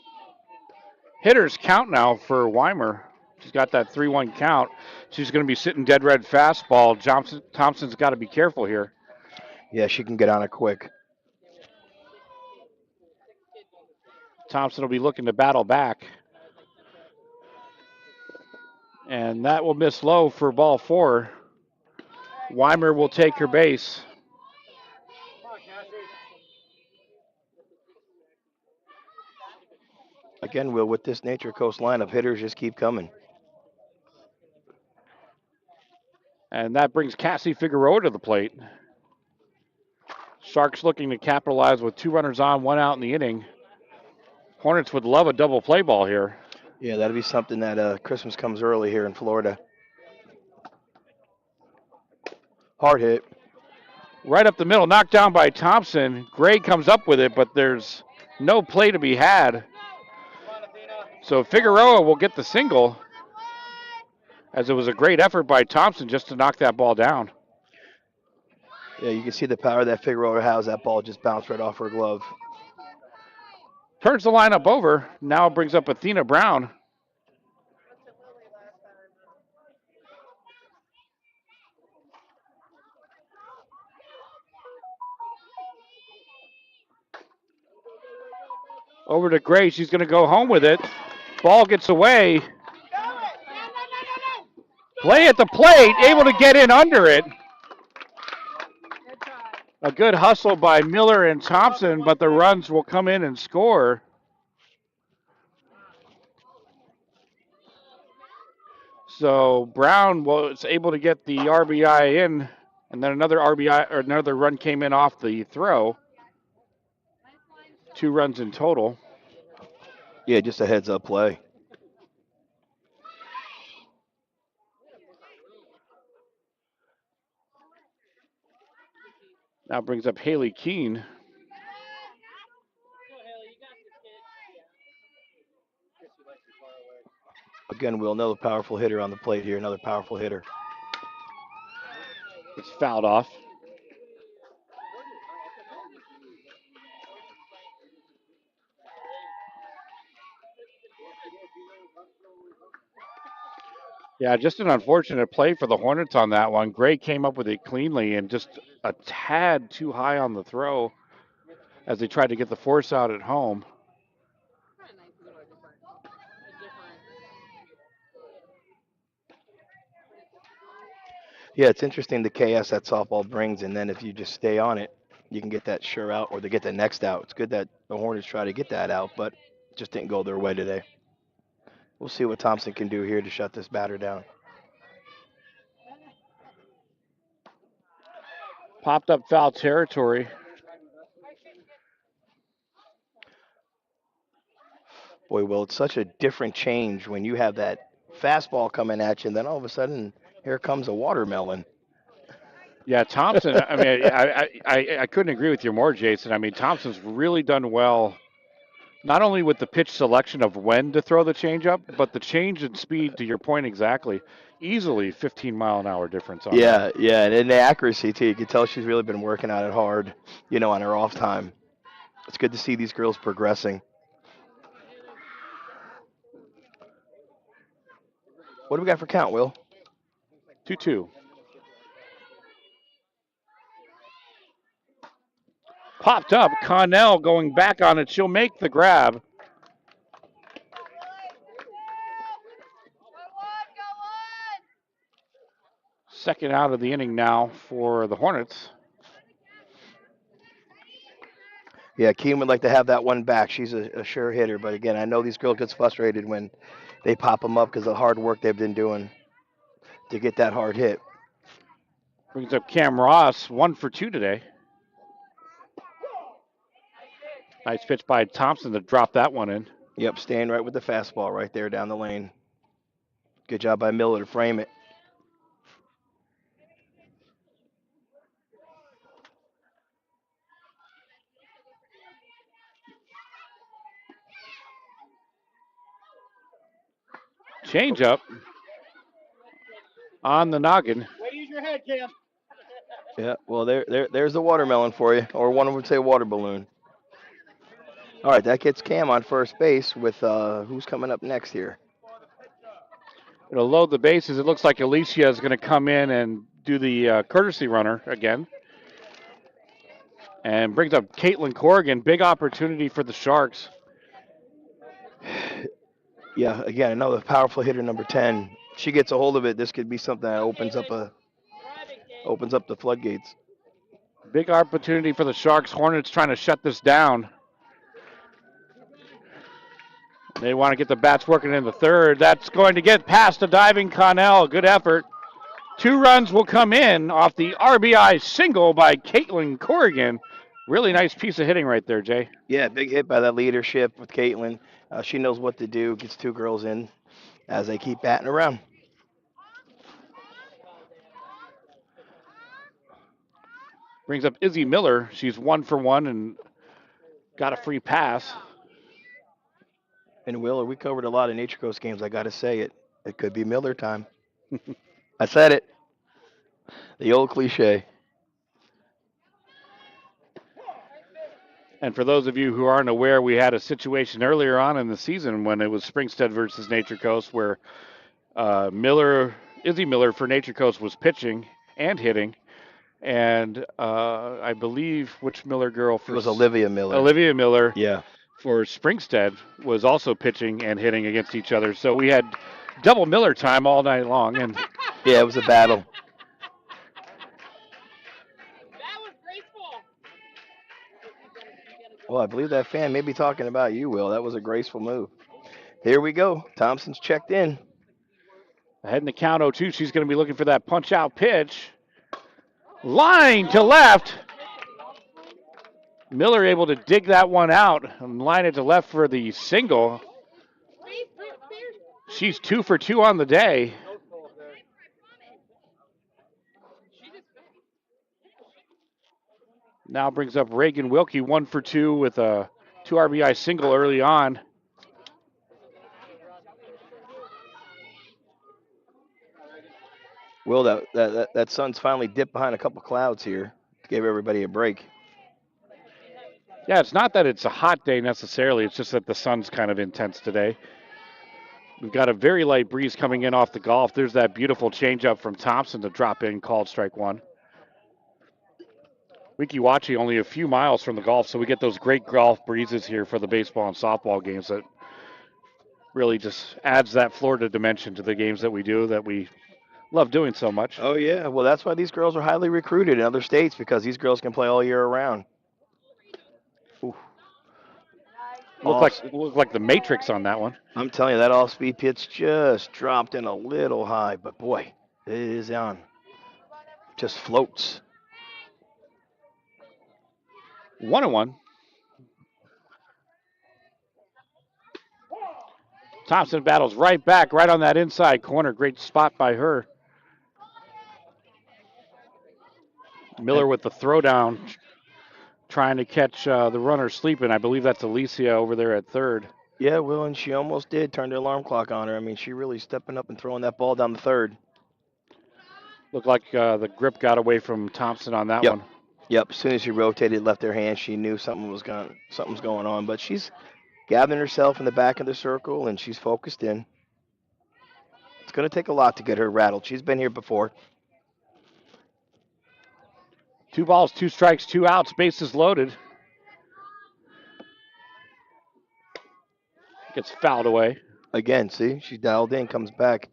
Hitters count now for Weimer. She's got that 3-1 count. She's going to be sitting dead red fastball. Thompson's got to be careful here. Yeah, she can get on it quick. Thompson will be looking to battle back. And that will miss low for ball 4. Weimer will take her base. Again, Will, with this Nature Coast lineup, hitters just keep coming. And that brings Cassie Figueroa to the plate. Sharks looking to capitalize with 2 runners on, 1 out in the inning. Hornets would love a double play ball here. Yeah, that'd be something that Christmas comes early here in Florida. Hard hit. Right up the middle, knocked down by Thompson. Gray comes up with it, but there's no play to be had. So Figueroa will get the single, as it was a great effort by Thompson just to knock that ball down. Yeah, you can see the power that Figueroa has. That ball just bounced right off her glove. Turns the lineup over. Now brings up Athena Brown. Over to Gray. She's going to go home with it. Ball gets away. Play at the plate. Able to get in under it. A good hustle by Miller and Thompson, but the runs will come in and score. So Brown was able to get the RBI in, and then another RBI or another run came in off the throw. 2 runs in total. Yeah, just a heads-up play. Now brings up Haley Keene. Again, Will, another powerful hitter on the plate here, another powerful hitter. It's fouled off. Yeah, just an unfortunate play for the Hornets on that one. Gray came up with it cleanly and just a tad too high on the throw as they tried to get the force out at home. Yeah, it's interesting the chaos that softball brings, and then if you just stay on it, you can get that sure out or they get the next out. It's good that the Hornets try to get that out, but it just didn't go their way today. We'll see what Thompson can do here to shut this batter down. Popped up foul territory. Boy, Will, it's such a different change when you have that fastball coming at you, and then all of a sudden, here comes a watermelon. Yeah, Thompson, I mean, I couldn't agree with you more, Jason. I mean, Thompson's really done well, not only with the pitch selection of when to throw the changeup, but the change in speed, to your point exactly, easily 15-mile-an-hour difference on that. Yeah, and the accuracy, too. You can tell she's really been working on it hard, on her off time. It's good to see these girls progressing. What do we got for count, Will? 2-2. Popped up. Connell going back on it. She'll make the grab. Second out of the inning now for the Hornets. Yeah, Keene would like to have that one back. She's a sure hitter, but again, I know these girls get frustrated when they pop them up because of the hard work they've been doing to get that hard hit. Brings up Cam Ross, 1 for 2 today. Nice pitch by Thompson to drop that one in. Yep, staying right with the fastball right there down the lane. Good job by Miller to frame it. Change up on the noggin. Way to use your head, Cam. Yeah, well, there's the watermelon for you, or one would say water balloon. All right, that gets Cam on first base with who's coming up next here. It'll load the bases. It looks like Alicia is going to come in and do the courtesy runner again. And brings up Caitlin Corrigan. Big opportunity for the Sharks. Yeah, again, another powerful hitter, number 10. She gets a hold of it. This could be something that opens up the floodgates. Big opportunity for the Sharks. Hornets trying to shut this down. They want to get the bats working in the third. That's going to get past a diving Connell. Good effort. 2 runs will come in off the RBI single by Caitlin Corrigan. Really nice piece of hitting right there, Jay. Yeah, big hit by that leadership with Caitlin. She knows what to do. Gets two girls in as they keep batting around. Brings up Izzy Miller. She's 1 for 1 and got a free pass. And Willer, we covered a lot of Nature Coast games. I got to say it. It could be Miller time. I said it. The old cliche. And for those of you who aren't aware, we had a situation earlier on in the season when it was Springstead versus Nature Coast where Izzy Miller for Nature Coast was pitching and hitting. And I believe which Miller girl for It was Olivia Miller. Olivia Miller. Yeah. For Springstead was also pitching and hitting against each other. So we had double Miller time all night long. And yeah, it was a battle. Well, I believe that fan may be talking about you, Will. That was a graceful move. Here we go. Thompson's checked in. Ahead in the count 0-2. She's going to be looking for that punch-out pitch. Line to left. Miller able to dig that one out and line it to left for the single. She's 2 for 2 on the day. Now brings up Reagan Wilkie, 1 for 2 with a 2 RBI single early on. Will, that sun's finally dipped behind a couple clouds here to give everybody a break. Yeah, it's not that it's a hot day necessarily. It's just that the sun's kind of intense today. We've got a very light breeze coming in off the golf. There's that beautiful changeup from Thompson to drop in, called strike one. Weeki Wachee only a few miles from the golf, so we get those great golf breezes here for the baseball and softball games that really just adds that Florida dimension to the games that we do that we love doing so much. Oh, yeah. Well, that's why these girls are highly recruited in other states, because these girls can play all year around. Look like the Matrix on that one. I'm telling you, that off-speed pitch just dropped in a little high, but boy, it is on. Just floats. 1-1. Thompson battles right back, right on that inside corner. Great spot by her. Miller with the throwdown, trying to catch the runner sleeping. I believe that's Alicia over there at third. Yeah, Will, and she almost did turn the alarm clock on her. I mean, she really stepping up and throwing that ball down the third. Looked like the grip got away from Thompson on that one. Yep, as soon as she rotated, left her hand, she knew something's going on. But she's gathering herself in the back of the circle, and she's focused in. It's going to take a lot to get her rattled. She's been here before. 2 balls, 2 strikes, 2 outs, bases loaded. Gets fouled away. Again, see, she dialed in, comes back.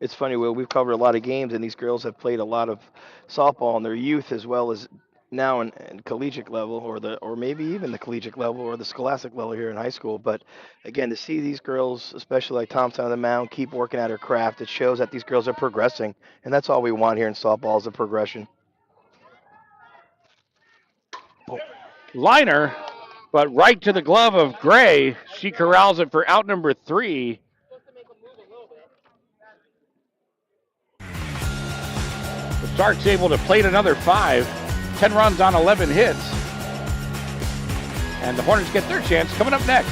It's funny, Will, we've covered a lot of games, and these girls have played a lot of softball in their youth as well as now in collegiate level, or maybe even the collegiate level or the scholastic level here in high school. But again, to see these girls, especially like Thompson on the mound, keep working at her craft, it shows that these girls are progressing, and that's all we want here in softball is a progression. Liner, but right to the glove of Gray. She corrals it for out number 3. The Sharks able to plate another 5. 10 runs on 11 hits. And the Hornets get their chance coming up next.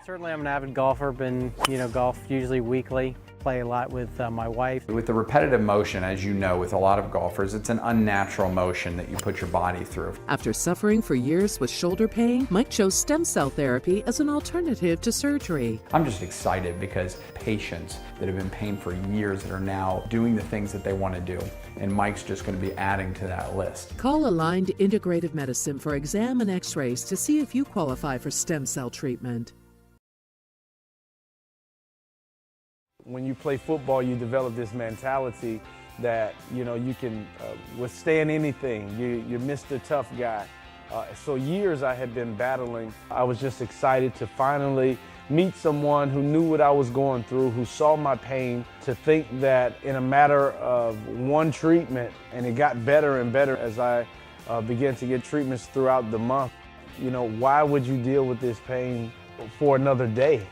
Certainly I'm an avid golfer, been, golf usually weekly, play a lot with my wife. With the repetitive motion, as you know, with a lot of golfers, it's an unnatural motion that you put your body through. After suffering for years with shoulder pain, Mike chose stem cell therapy as an alternative to surgery. I'm just excited because patients that have been in pain for years that are now doing the things that they want to do, and Mike's just going to be adding to that list. Call Aligned Integrative Medicine for exam and x-rays to see if you qualify for stem cell treatment. When you play football, you develop this mentality that, you can withstand anything. You're Mr. Tough Guy. So years I had been battling. I was just excited to finally, meet someone who knew what I was going through, who saw my pain, to think that in a matter of one treatment, and it got better and better as I began to get treatments throughout the month. You know, why would you deal with this pain for another day?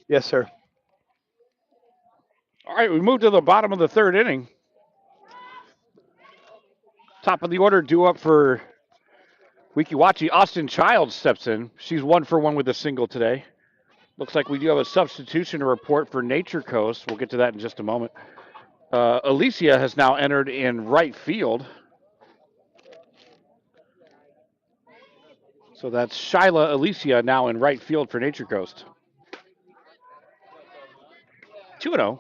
Yes, sir. All right, we move to the bottom of the third inning. Top of the order, due up for Weeki Wachee. Austin Childs steps in. She's 1-for-1 with a single today. Looks like we do have a substitution to report for Nature Coast. We'll get to that in just a moment. Alicia has now entered in right field. So that's Shyla Alicia now in right field for Nature Coast. 2-0.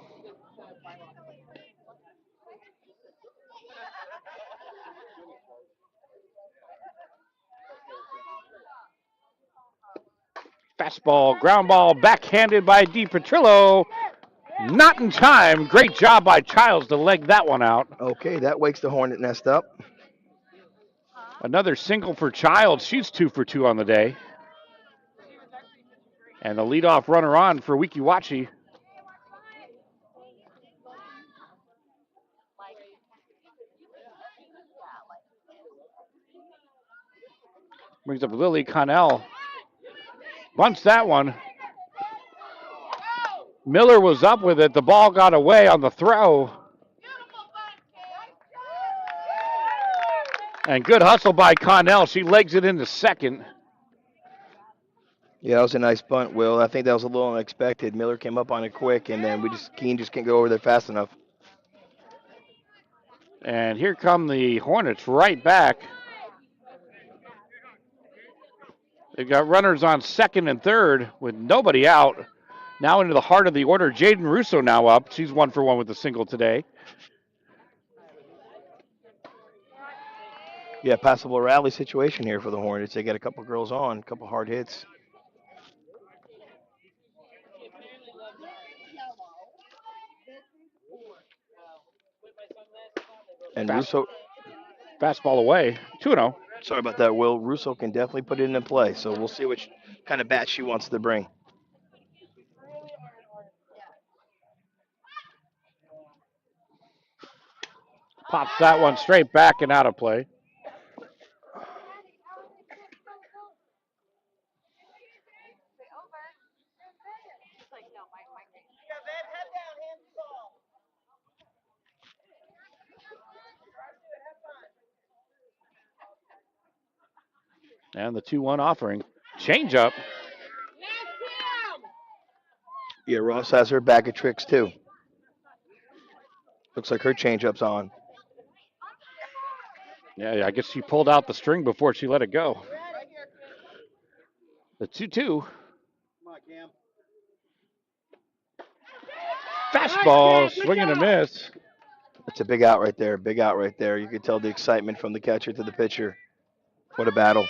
Fastball, ground ball, backhanded by DiPetrillo. Not in time. Great job by Childs to leg that one out. Okay, that wakes the hornet nest up. Another single for Childs. She's 2-for-2 on the day. And the leadoff runner on for Weeki Wachee. Brings up Lily Connell. Bunts that one. Miller was up with it. The ball got away on the throw. And good hustle by Connell. She legs it into second. Yeah, that was a nice bunt, Will. I think that was a little unexpected. Miller came up on it quick, and then Keene just can't go over there fast enough. And here come the Hornets right back. They've got runners on second and third with nobody out. Now into the heart of the order. Jaden Russo now up. She's 1-for-1 with a single today. Yeah, passable rally situation here for the Hornets. They got a couple girls on, a couple hard hits. And Russo. Fastball away. 2-0. Sorry about that, Will. Russo can definitely put it into play, so we'll see which kind of bat she wants to bring. Pops that one straight back and out of play. And the 2-1 offering. Changeup. Yeah, Ross has her bag of tricks, too. Looks like her changeup's on. Yeah, I guess she pulled out the string before she let it go. The 2-2. Fastball, swing and a miss. It's a big out right there. Big out right there. You could tell the excitement from the catcher to the pitcher. What a battle.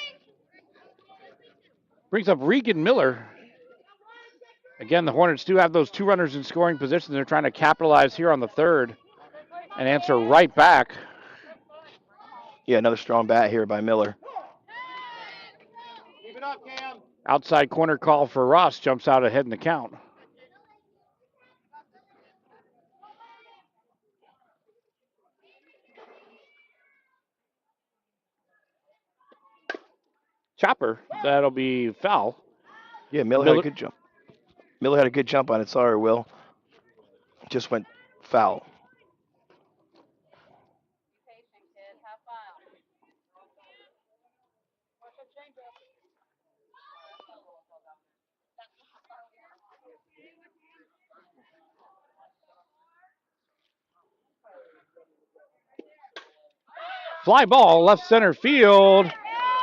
Brings up Regan Miller. Again, the Hornets do have those two runners in scoring position. They're trying to capitalize here on the third and answer right back. Yeah, another strong bat here by Miller. Keep it up, Cam. Outside corner call for Ross. Jumps out ahead in the count. Chopper. That'll be foul. Yeah, Miller had a good jump. Miller had a good jump on it. Sorry, Will. Just went foul. Fly ball, left center field.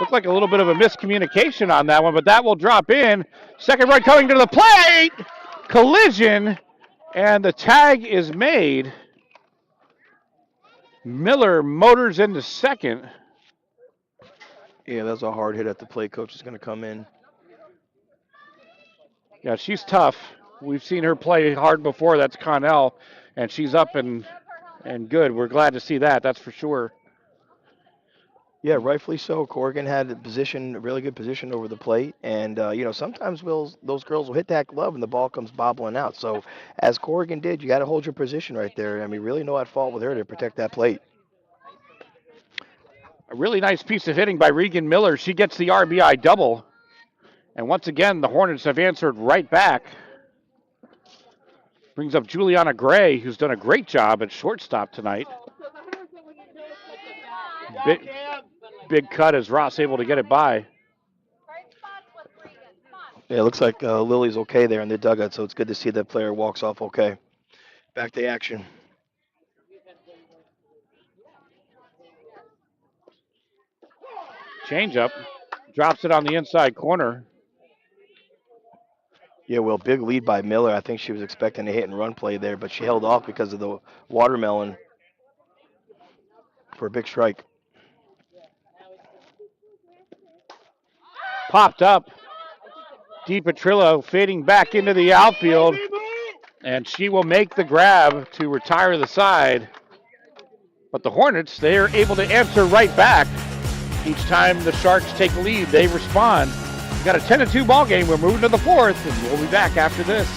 Looked like a little bit of a miscommunication on that one, but that will drop in. Second run coming to the plate. Collision, and the tag is made. Miller motors into second. Yeah, that's a hard hit at the plate. Coach is going to come in. Yeah, she's tough. We've seen her play hard before. That's Connell, and she's up and good. We're glad to see that. That's for sure. Yeah, rightfully so. Corrigan had a really good position over the plate, and sometimes those girls will hit that glove and the ball comes bobbling out. So, as Corrigan did, you got to hold your position right there. I mean, really no at fault with her to protect that plate. A really nice piece of hitting by Regan Miller. She gets the RBI double, and once again the Hornets have answered right back. Brings up Juliana Gray, who's done a great job at shortstop tonight. Big cut as Ross able to get it by. Yeah, it looks like Lily's okay there in the dugout, so it's good to see that player walks off okay. Back to action. Changeup. Drops it on the inside corner. Yeah, well, big lead by Miller. I think she was expecting a hit and run play there, but she held off because of the watermelon for a big strike. Popped up. DiPetrillo fading back into the outfield, and she will make the grab to retire the side. But the Hornets, they are able to answer right back. Each time the Sharks take the lead, they respond. We've got a 10-2 ball game. We're moving to the fourth, and we'll be back after this.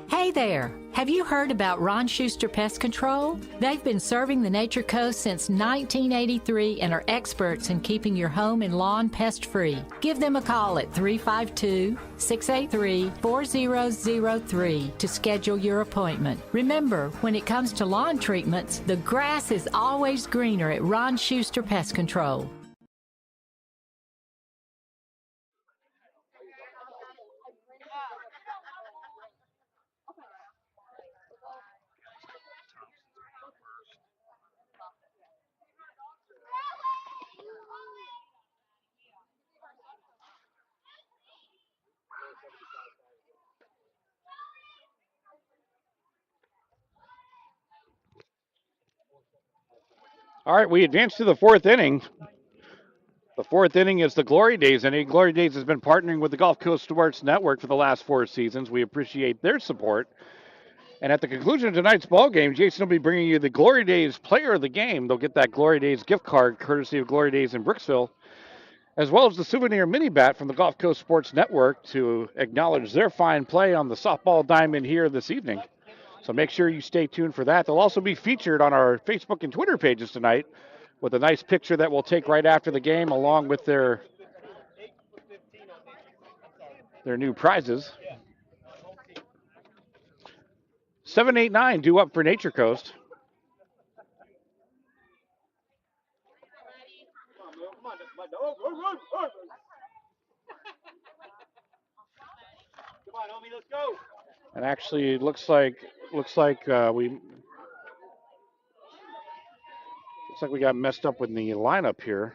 Hey there! Have you heard about Ron Schuster Pest Control? They've been serving the Nature Coast since 1983 and are experts in keeping your home and lawn pest-free. Give them a call at 352-683-4003 to schedule your appointment. Remember, when it comes to lawn treatments, the grass is always greener at Ron Schuster Pest Control. All right, we advance to the fourth inning. The fourth inning is the Glory Days inning. Glory Days has been partnering with the Gulf Coast Sports Network for the last 4 seasons. We appreciate their support. And at the conclusion of tonight's ball game, Jason will be bringing you the Glory Days player of the game. They'll get that Glory Days gift card courtesy of Glory Days in Brooksville, as well as the souvenir mini bat from the Gulf Coast Sports Network to acknowledge their fine play on the softball diamond here this evening. So make sure you stay tuned for that. They'll also be featured on our Facebook and Twitter pages tonight with a nice picture that we'll take right after the game along with their new prizes. 789 due up for Nature Coast. And actually, it looks like we got messed up with the lineup here.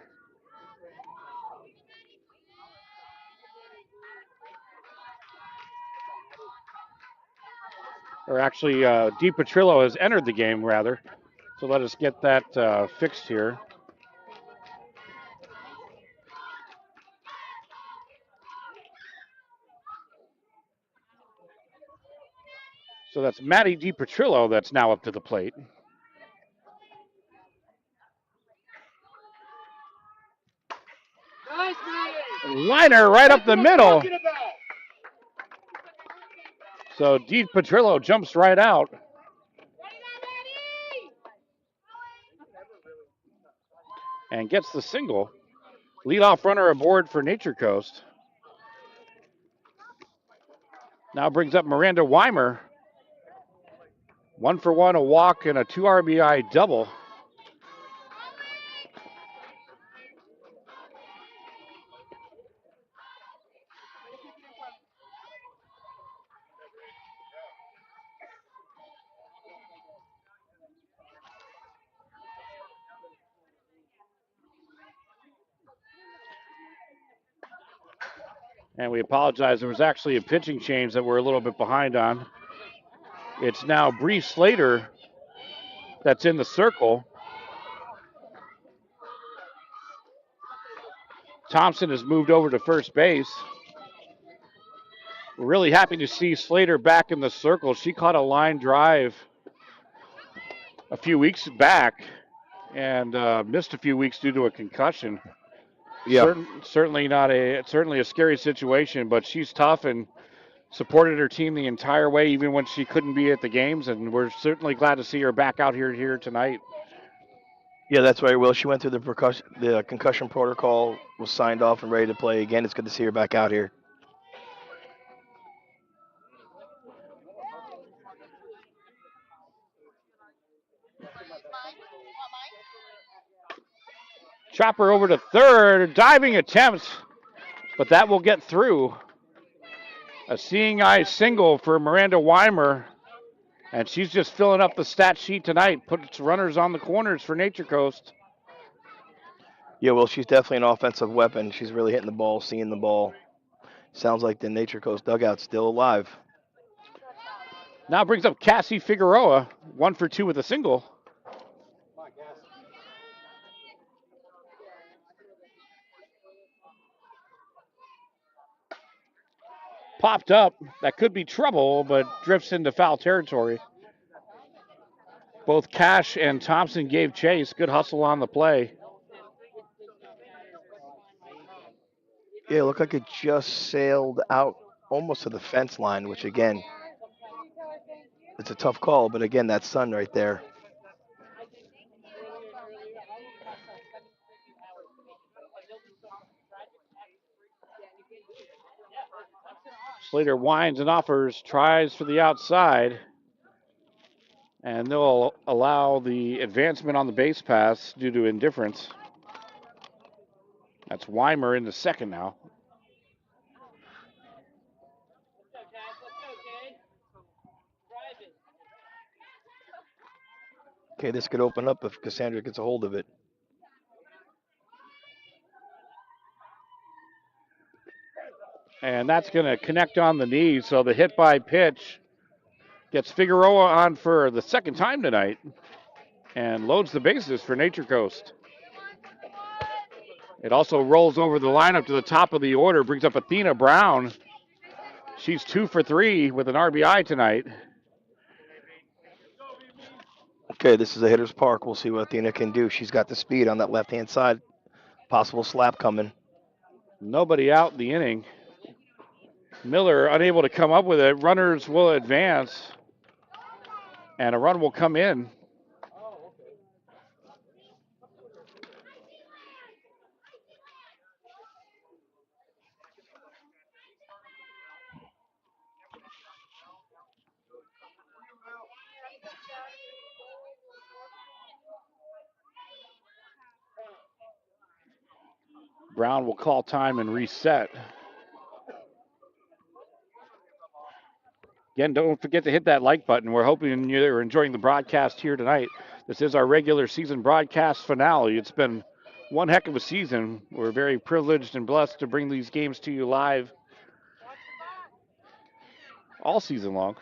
Or actually, DiPetrillo has entered the game, rather. So let us get that fixed here. So that's Maddie DiPetrillo that's now up to the plate. Liner right up the middle. So DiPetrillo jumps right out. And gets the single. Leadoff runner aboard for Nature Coast. Now brings up Miranda Weimer. 1 for 1, a walk, and a 2 RBI double. And we apologize. There was actually a pitching change that we're a little bit behind on. It's now Bree Slater that's in the circle. Thompson has moved over to first base. We're really happy to see Slater back in the circle. She caught a line drive a few weeks back and missed a few weeks due to a concussion. Yeah. Certainly a scary situation, but she's tough and supported her team the entire way, even when she couldn't be at the games. And we're certainly glad to see her back out here tonight. Yeah, that's right, Will. She went through the concussion protocol, was signed off and ready to play again. It's good to see her back out here. Chopper over to third, diving attempt, but that will get through. A seeing eye single for Miranda Weimer, and she's just filling up the stat sheet tonight. Puts runners on the corners for Nature Coast. Yeah, well, she's definitely an offensive weapon. She's really hitting the ball, seeing the ball. Sounds like the Nature Coast dugout's still alive. Now brings up Cassie Figueroa, 1 for 2 with a single. Popped up. That could be trouble, but drifts into foul territory. Both Cash and Thompson gave chase. Good hustle on the play. Yeah, it looked like it just sailed out almost to the fence line, which, again, it's a tough call, but again, that sun right there. Slater winds and offers, tries for the outside, and they'll allow the advancement on the base pass due to indifference. That's Weimer in the second now. Okay, this could open up if Cassandra gets a hold of it. And that's going to connect on the knee, so the hit by pitch gets Figueroa on for the second time tonight and loads the bases for Nature Coast. It also rolls over the lineup to the top of the order, brings up Athena Brown. She's 2 for 3 with an RBI tonight. Okay, this is a hitter's park. We'll see what Athena can do. She's got the speed on that left-hand side. Possible slap coming. Nobody out in the inning. Miller unable to come up with it. Runners will advance, and a run will come in. Brown will call time and reset. Again, don't forget to hit that like button. We're hoping you're enjoying the broadcast here tonight. This is our regular season broadcast finale. It's been one heck of a season. We're very privileged and blessed to bring these games to you live all season long.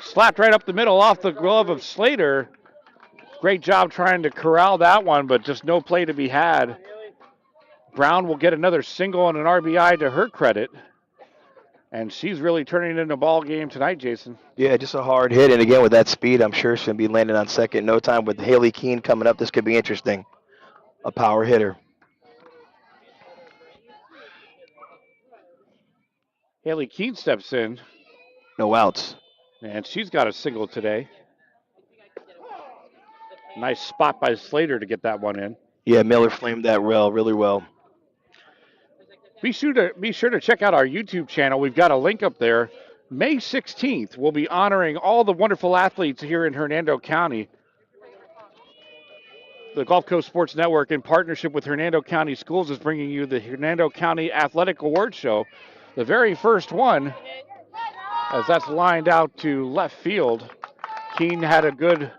Slapped right up the middle off the glove of Slater. Great job trying to corral that one, but just no play to be had. Brown will get another single and an RBI to her credit. And she's really turning it into a ball game tonight, Jason. Yeah, just a hard hit. And again, with that speed, I'm sure she'll be landing on second in no time. With Haley Keene coming up, this could be interesting. A power hitter. Haley Keene steps in. No outs. And she's got a single today. Nice spot by Slater to get that one in. Yeah, Miller flamed that rail really well. Be sure to check out our YouTube channel. We've got a link up there. May 16th, we'll be honoring all the wonderful athletes here in Hernando County. The Gulf Coast Sports Network, in partnership with Hernando County Schools, is bringing you the Hernando County Athletic Awards Show. The very first one, as that's lined out to left field. Keene had a good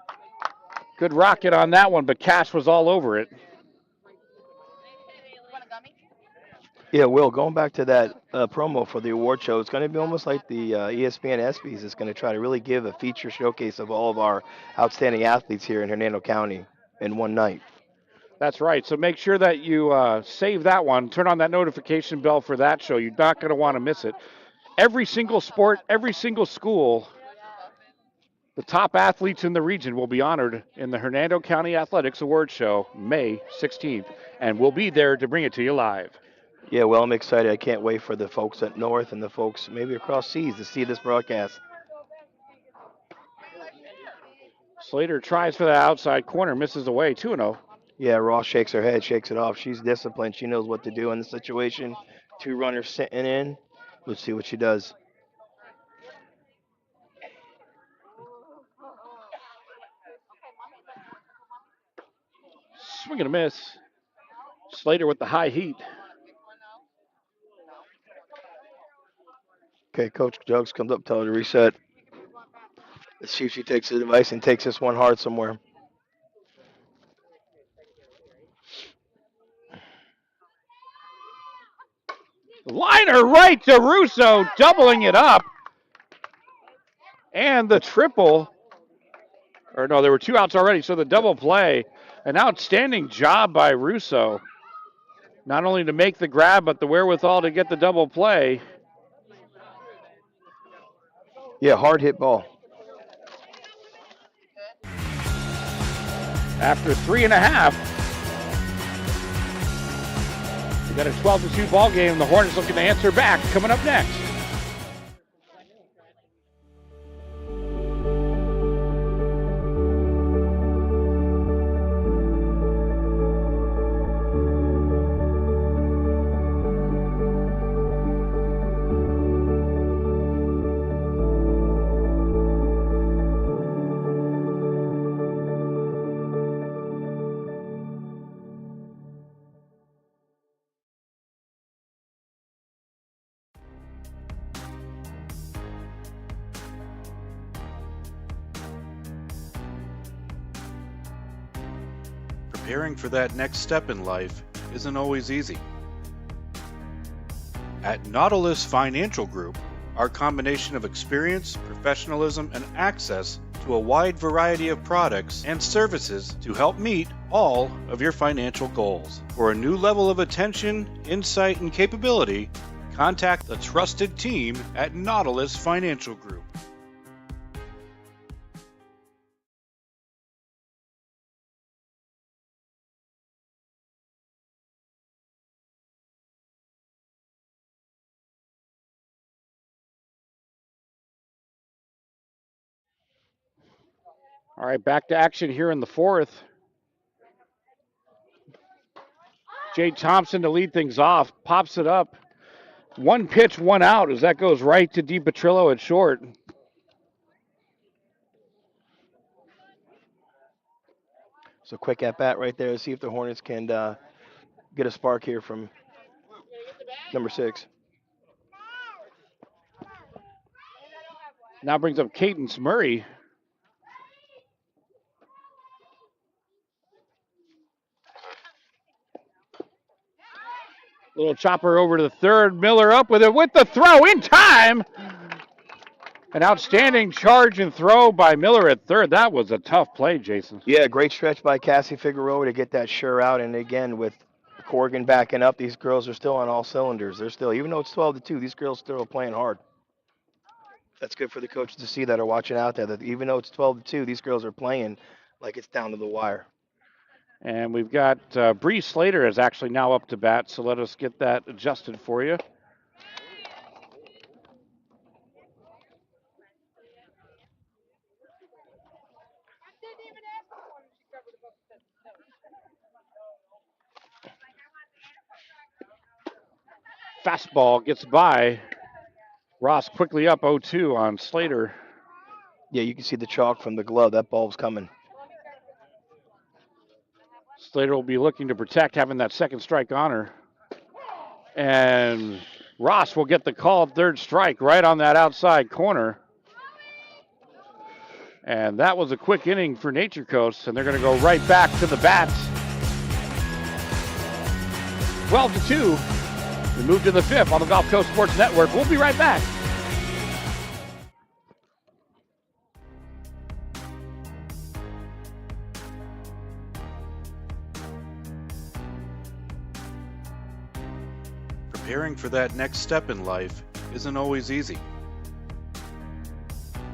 rocket on that one, but Cash was all over it. Yeah, Will, going back to that promo for the award show, it's going to be almost like the ESPN ESPYs. It's going to try to really give a feature showcase of all of our outstanding athletes here in Hernando County in one night. That's right. So make sure that you save that one. Turn on that notification bell for that show. You're not going to want to miss it. Every single sport, every single school, the top athletes in the region will be honored in the Hernando County Athletics Award Show May 16th, and we'll be there to bring it to you live. Yeah, well, I'm excited. I can't wait for the folks up north and the folks maybe across seas to see this broadcast. Slater tries for the outside corner, misses away, 2-0. Yeah, Ross shakes her head, shakes it off. She's disciplined. She knows what to do in the situation. 2 runners sitting in. Let's see what she does. Swing and a miss. Slater with the high heat. Okay, Coach Jugs comes up, tell her to reset. Let's see if she takes the device and takes this one hard somewhere. Liner right to Russo, doubling it up. And the triple. Or no, there were 2 outs already, so the double play. An outstanding job by Russo. Not only to make the grab, but the wherewithal to get the double play. Yeah, hard hit ball. After 3.5, we got a 12-2 ball game. The Hornets looking to answer back. Coming up next. Preparing for that next step in life isn't always easy. At Nautilus Financial Group, our combination of experience, professionalism, and access to a wide variety of products and services to help meet all of your financial goals. For a new level of attention, insight, and capability, contact the trusted team at Nautilus Financial Group. All right, back to action here in the 4th. Jay Thompson to lead things off, pops it up. 1 pitch, 1 out as that goes right to DiPetrillo at short. So quick at bat right there to see if the Hornets can get a spark here from number 6. Now brings up Cadence Murray. Little chopper over to the third. Miller up with it with the throw in time. An outstanding charge and throw by Miller at third. That was a tough play, Jason. Yeah, great stretch by Cassie Figueroa to get that sure out. And again, with Corrigan backing up, these girls are still on all cylinders. They're still, even though it's 12-2, these girls still are playing hard. That's good for the coaches to see that are watching out there, that even though it's 12-2, these girls are playing like it's down to the wire. And we've got Bree Slater is actually now up to bat, so let us get that adjusted for you. Fastball gets by. Ross quickly up 0-2 on Slater. Yeah, you can see the chalk from the glove. That ball's coming. Slater will be looking to protect, having that second strike on her. And Ross will get the called third strike right on that outside corner. And that was a quick inning for Nature Coast, and they're going to go right back to the bats. 12-2. We move to the fifth on the Gulf Coast Sports Network. We'll be right back. Preparing for that next step in life isn't always easy.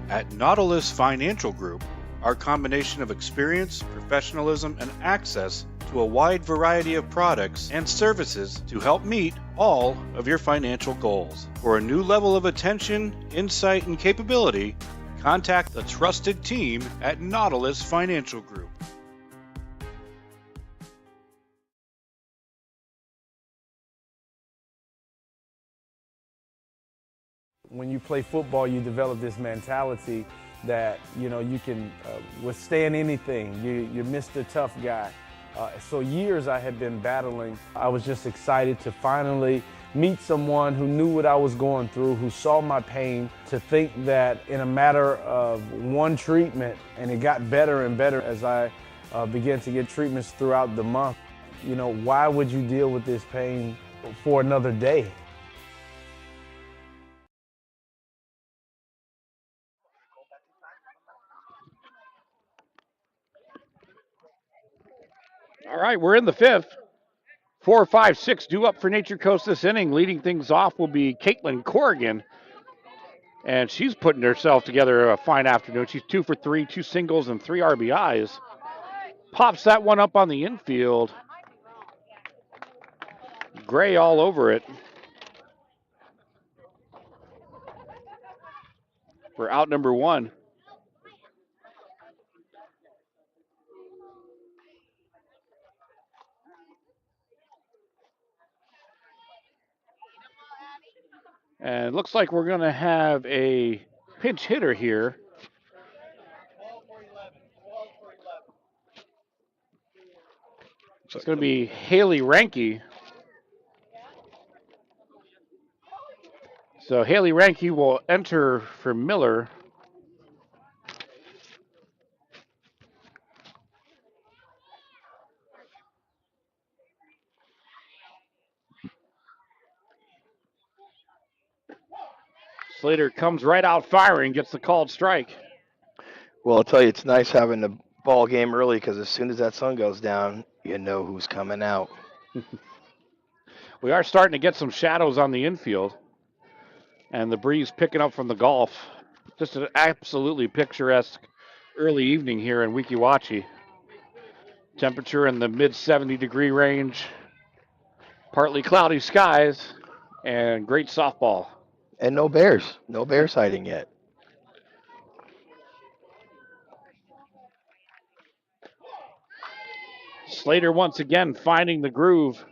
At Nautilus Financial Group, our combination of experience, professionalism, and access to a wide variety of products and services to help meet all of your financial goals. For a new level of attention, insight, and capability, contact the trusted team at Nautilus Financial Group. When you play football, you develop this mentality that, you can withstand anything. You're Mr. Tough Guy. So years I had been battling. I was just excited to finally meet someone who knew what I was going through, who saw my pain, to think that in a matter of one treatment, and it got better and better as I began to get treatments throughout the month. Why would you deal with this pain for another day? All right, we're in the fifth. 4, 5, 6 due up for Nature Coast this inning. Leading things off will be Caitlin Corrigan. And she's putting herself together a fine afternoon. She's 2 for 3, 2 singles, and 3 RBIs. Pops that one up on the infield. Gray all over it. For out number 1. And it looks like we're going to have a pinch hitter here. It's going to be Haley Ranke. So Haley Ranke will enter for Miller. Slater comes right out firing, gets the called strike. Well, I'll tell you, it's nice having the ball game early because as soon as that sun goes down, you know who's coming out. We are starting to get some shadows on the infield. And the breeze picking up from the Gulf. Just an absolutely picturesque early evening here in Weeki, Wachee. Temperature in the mid 70-degree range. Partly cloudy skies and great softball. And no bears. No bear sighting yet. Slater once again finding the groove.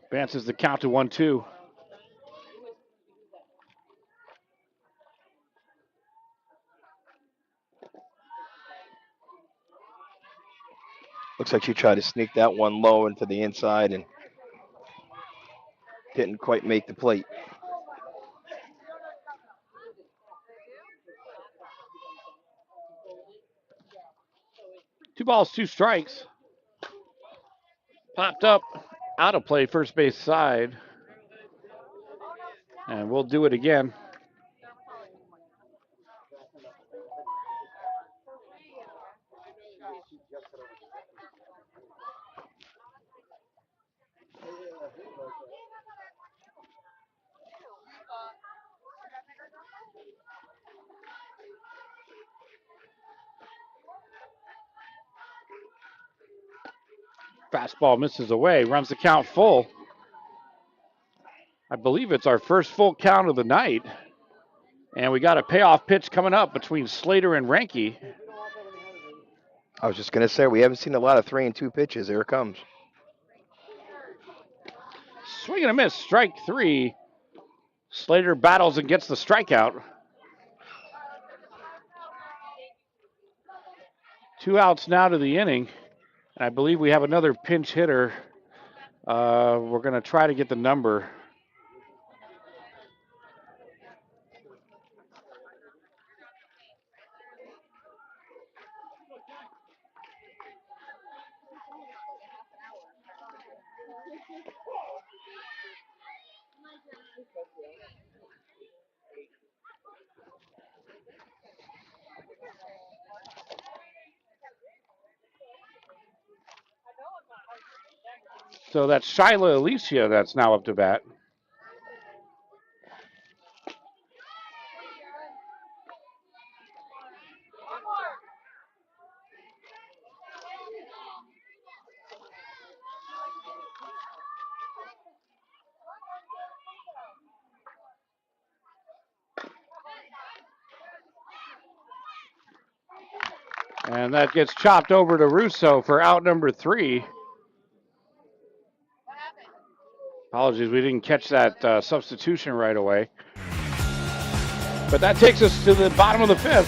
Advances the count to 1-2. Looks like she tried to sneak that one low into the inside and didn't quite make the plate. Two balls, two strikes. Popped up, out of play, first base side. And we'll do it again. Fastball misses away, runs the count full. I believe it's our first full count of the night. And we got a payoff pitch coming up between Slater and Ranke. I was just going to say, we haven't seen a lot of 3-2 pitches. Here it comes. Swing and a miss, strike 3. Slater battles and gets the strikeout. 2 outs now to the inning. And I believe we have another pinch hitter. We're going to try to get the number. So that's Shyla Alicia that's now up to bat. And that gets chopped over to Russo for out number 3. Apologies, we didn't catch that substitution right away. But that takes us to the bottom of the 5th.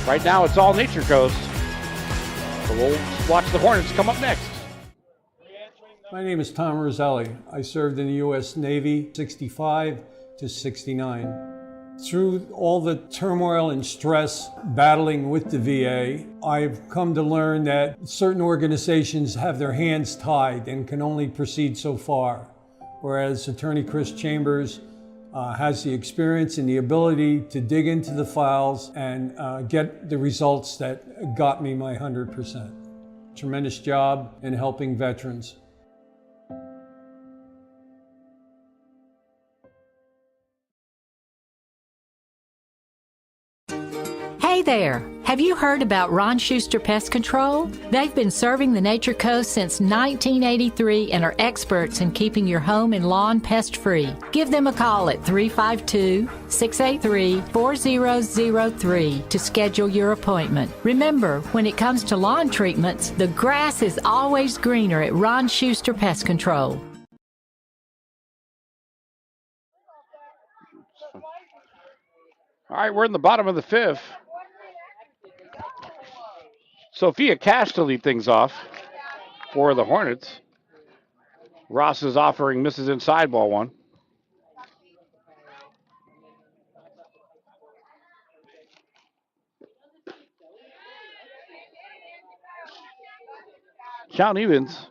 Right now, it's all Nature Coast. So we'll watch the Hornets come up next. My name is Tom Roselli. I served in the U.S. Navy 65 to 69. Through all the turmoil and stress battling with the VA, I've come to learn that certain organizations have their hands tied and can only proceed so far, whereas Attorney Chris Chambers has the experience and the ability to dig into the files and get the results that got me my 100%. Tremendous job in helping veterans. Hey there! Have you heard about Ron Schuster Pest Control? They've been serving the Nature Coast since 1983 and are experts in keeping your home and lawn pest-free. Give them a call at 352-683-4003 to schedule your appointment. Remember, when it comes to lawn treatments, the grass is always greener at Ron Schuster Pest Control. All right, we're in the bottom of the 5th. Sophia Cash to lead things off for the Hornets. Ross is offering misses inside ball 1. Count evens.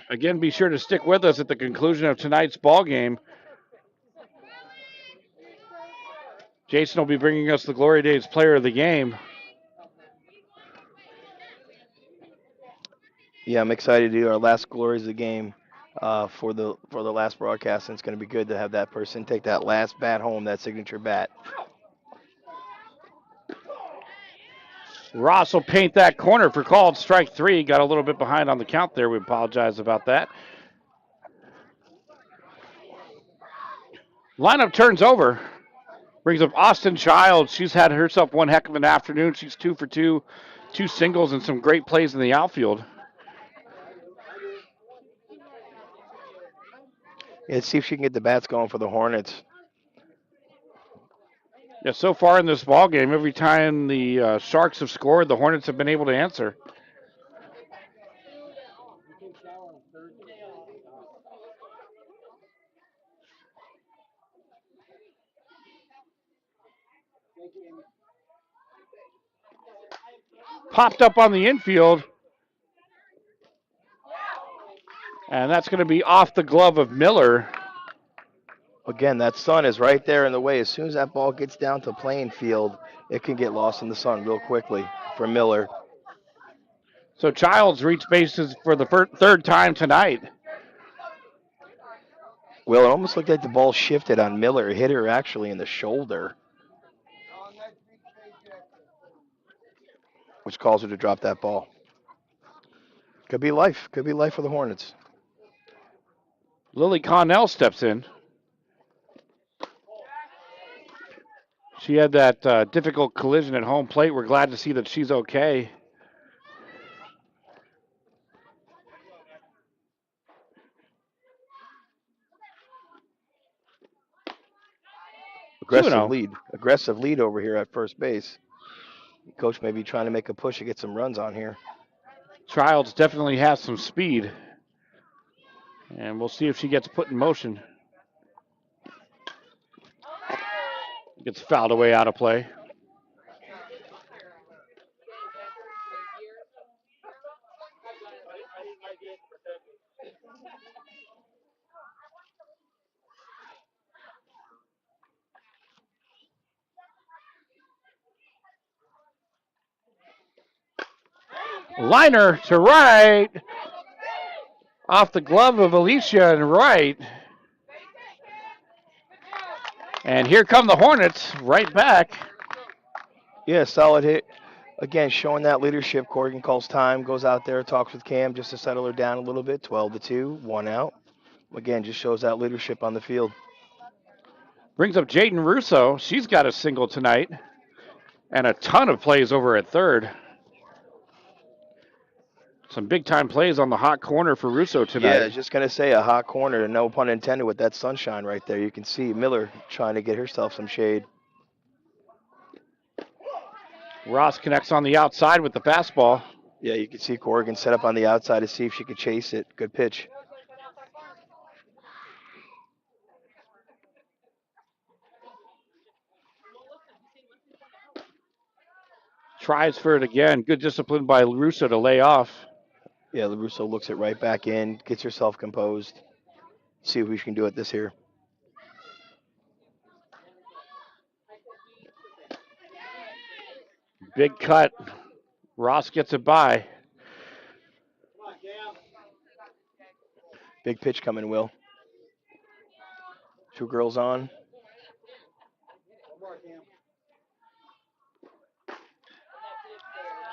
Again, be sure to stick with us at the conclusion of tonight's ball game. Jason will be bringing us the Glory Days Player of the Game. Yeah, I'm excited to do our last Glories of the Game for the last broadcast, and it's going to be good to have that person take that last bat home, that signature bat. Ross will paint that corner for called strike 3. Got a little bit behind on the count there. We apologize about that. Lineup turns over. Brings up Austin Childs. She's had herself one heck of an afternoon. She's 2 for 2, 2 singles and some great plays in the outfield. Let's see if she can get the bats going for the Hornets. Yeah, so far in this ball game, every time the Sharks have scored, the Hornets have been able to answer. Popped up on the infield. And that's going to be off the glove of Miller. Again, that sun is right there in the way. As soon as that ball gets down to playing field, it can get lost in the sun real quickly for Miller. So Childs reached bases for the third time tonight. Well, it almost looked like the ball shifted on Miller. It hit her actually in the shoulder, which calls her to drop that ball. Could be life. Could be life for the Hornets. Lily Connell steps in. She had that difficult collision at home plate. We're glad to see that she's okay. Aggressive lead over here at first base. Coach may be trying to make a push to get some runs on here. Childs definitely has some speed. And we'll see if she gets put in motion. Gets fouled away out of play. Liner to right. Off the glove of Alicia and right. And here come the Hornets right back. Yeah, solid hit. Again, showing that leadership. Corrigan calls time, goes out there, talks with Cam just to settle her down a little bit. 12-2, 1 out. Again, just shows that leadership on the field. Brings up Jaden Russo. She's got a single tonight. And a ton of plays over at third. Some big-time plays on the hot corner for Russo tonight. Yeah, I was just going to say a hot corner, no pun intended, with that sunshine right there. You can see Miller trying to get herself some shade. Ross connects on the outside with the fastball. Yeah, you can see Corrigan set up on the outside to see if she could chase it. Good pitch. Tries for it again. Good discipline by Russo to lay off. Yeah, LaRusso looks it right back in, gets herself composed. See if we can do it this here. Big cut. Ross gets it by. Big pitch coming, Will. Two girls on.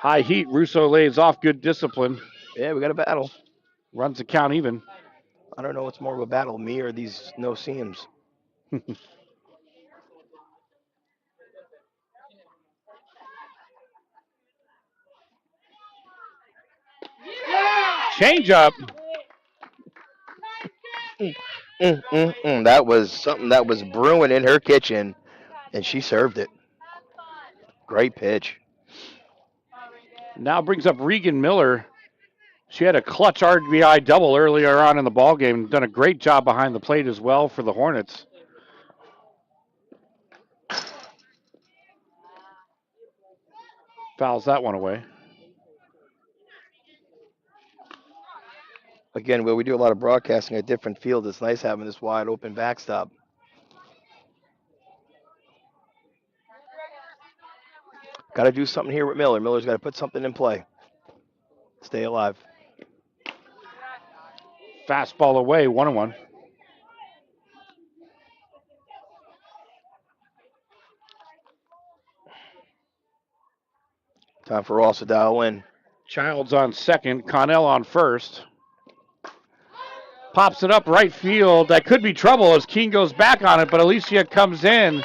High heat. Russo lays off. Good discipline. Yeah, we got a battle. Runs the count even. I don't know what's more of a battle, me or these no seams. Change up. That was something that was brewing in her kitchen, and she served it. Great pitch. Now brings up Regan Miller. She had a clutch RBI double earlier on in the ballgame. Done a great job behind the plate as well for the Hornets. Fouls that one away. Again, Will, we do a lot of broadcasting at different fields. It's nice having this wide open backstop. Got to do something here with Miller. Miller's got to put something in play. Stay alive. Fastball away, 1-1. Time for Ross to dial in. Childs on second, Connell on first. Pops it up right field. That could be trouble as Keene goes back on it, but Alicia comes in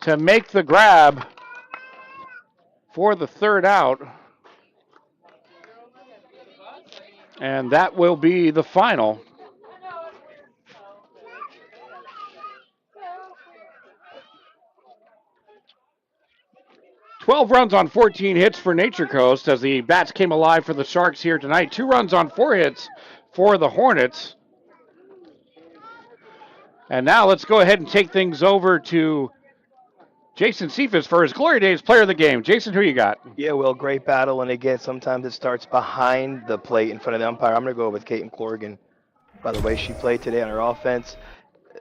to make the grab for the third out. And that will be the final. "12 runs on 14 hits for Nature Coast as the bats came alive for the Sharks here tonight. 2 runs on 4 hits for the Hornets. And now let's go ahead and take things over to Jason Cephas for his Glory Days Player of the Game. Jason, who you got? Yeah, Will, great battle. And again, sometimes it starts behind the plate in front of the umpire. I'm going to go with Caitlin Corrigan. By the way she played today on her offense,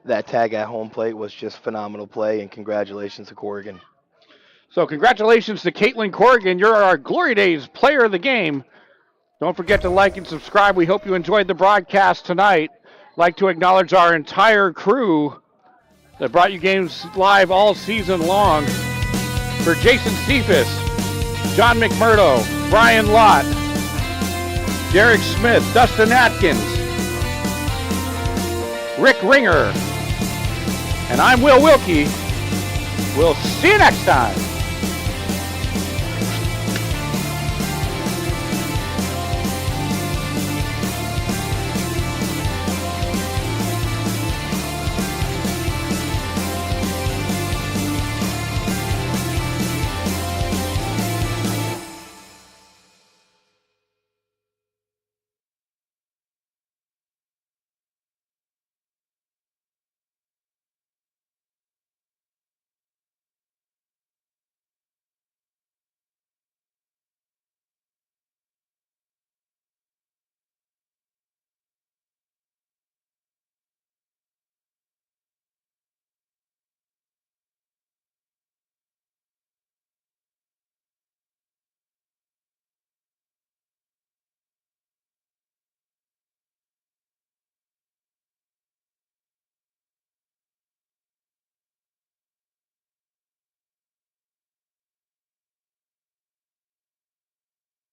that tag at home plate was just phenomenal play, and congratulations to Corrigan. So congratulations to Caitlin Corrigan. You're our Glory Days Player of the Game. Don't forget to like and subscribe. We hope you enjoyed the broadcast tonight. Like to acknowledge our entire crew that brought you games live all season long. For Jason Cephas, John McMurdo, Brian Lott, Derek Smith, Dustin Atkins, Rick Ringer, and I'm Will Wilkie. We'll see you next time.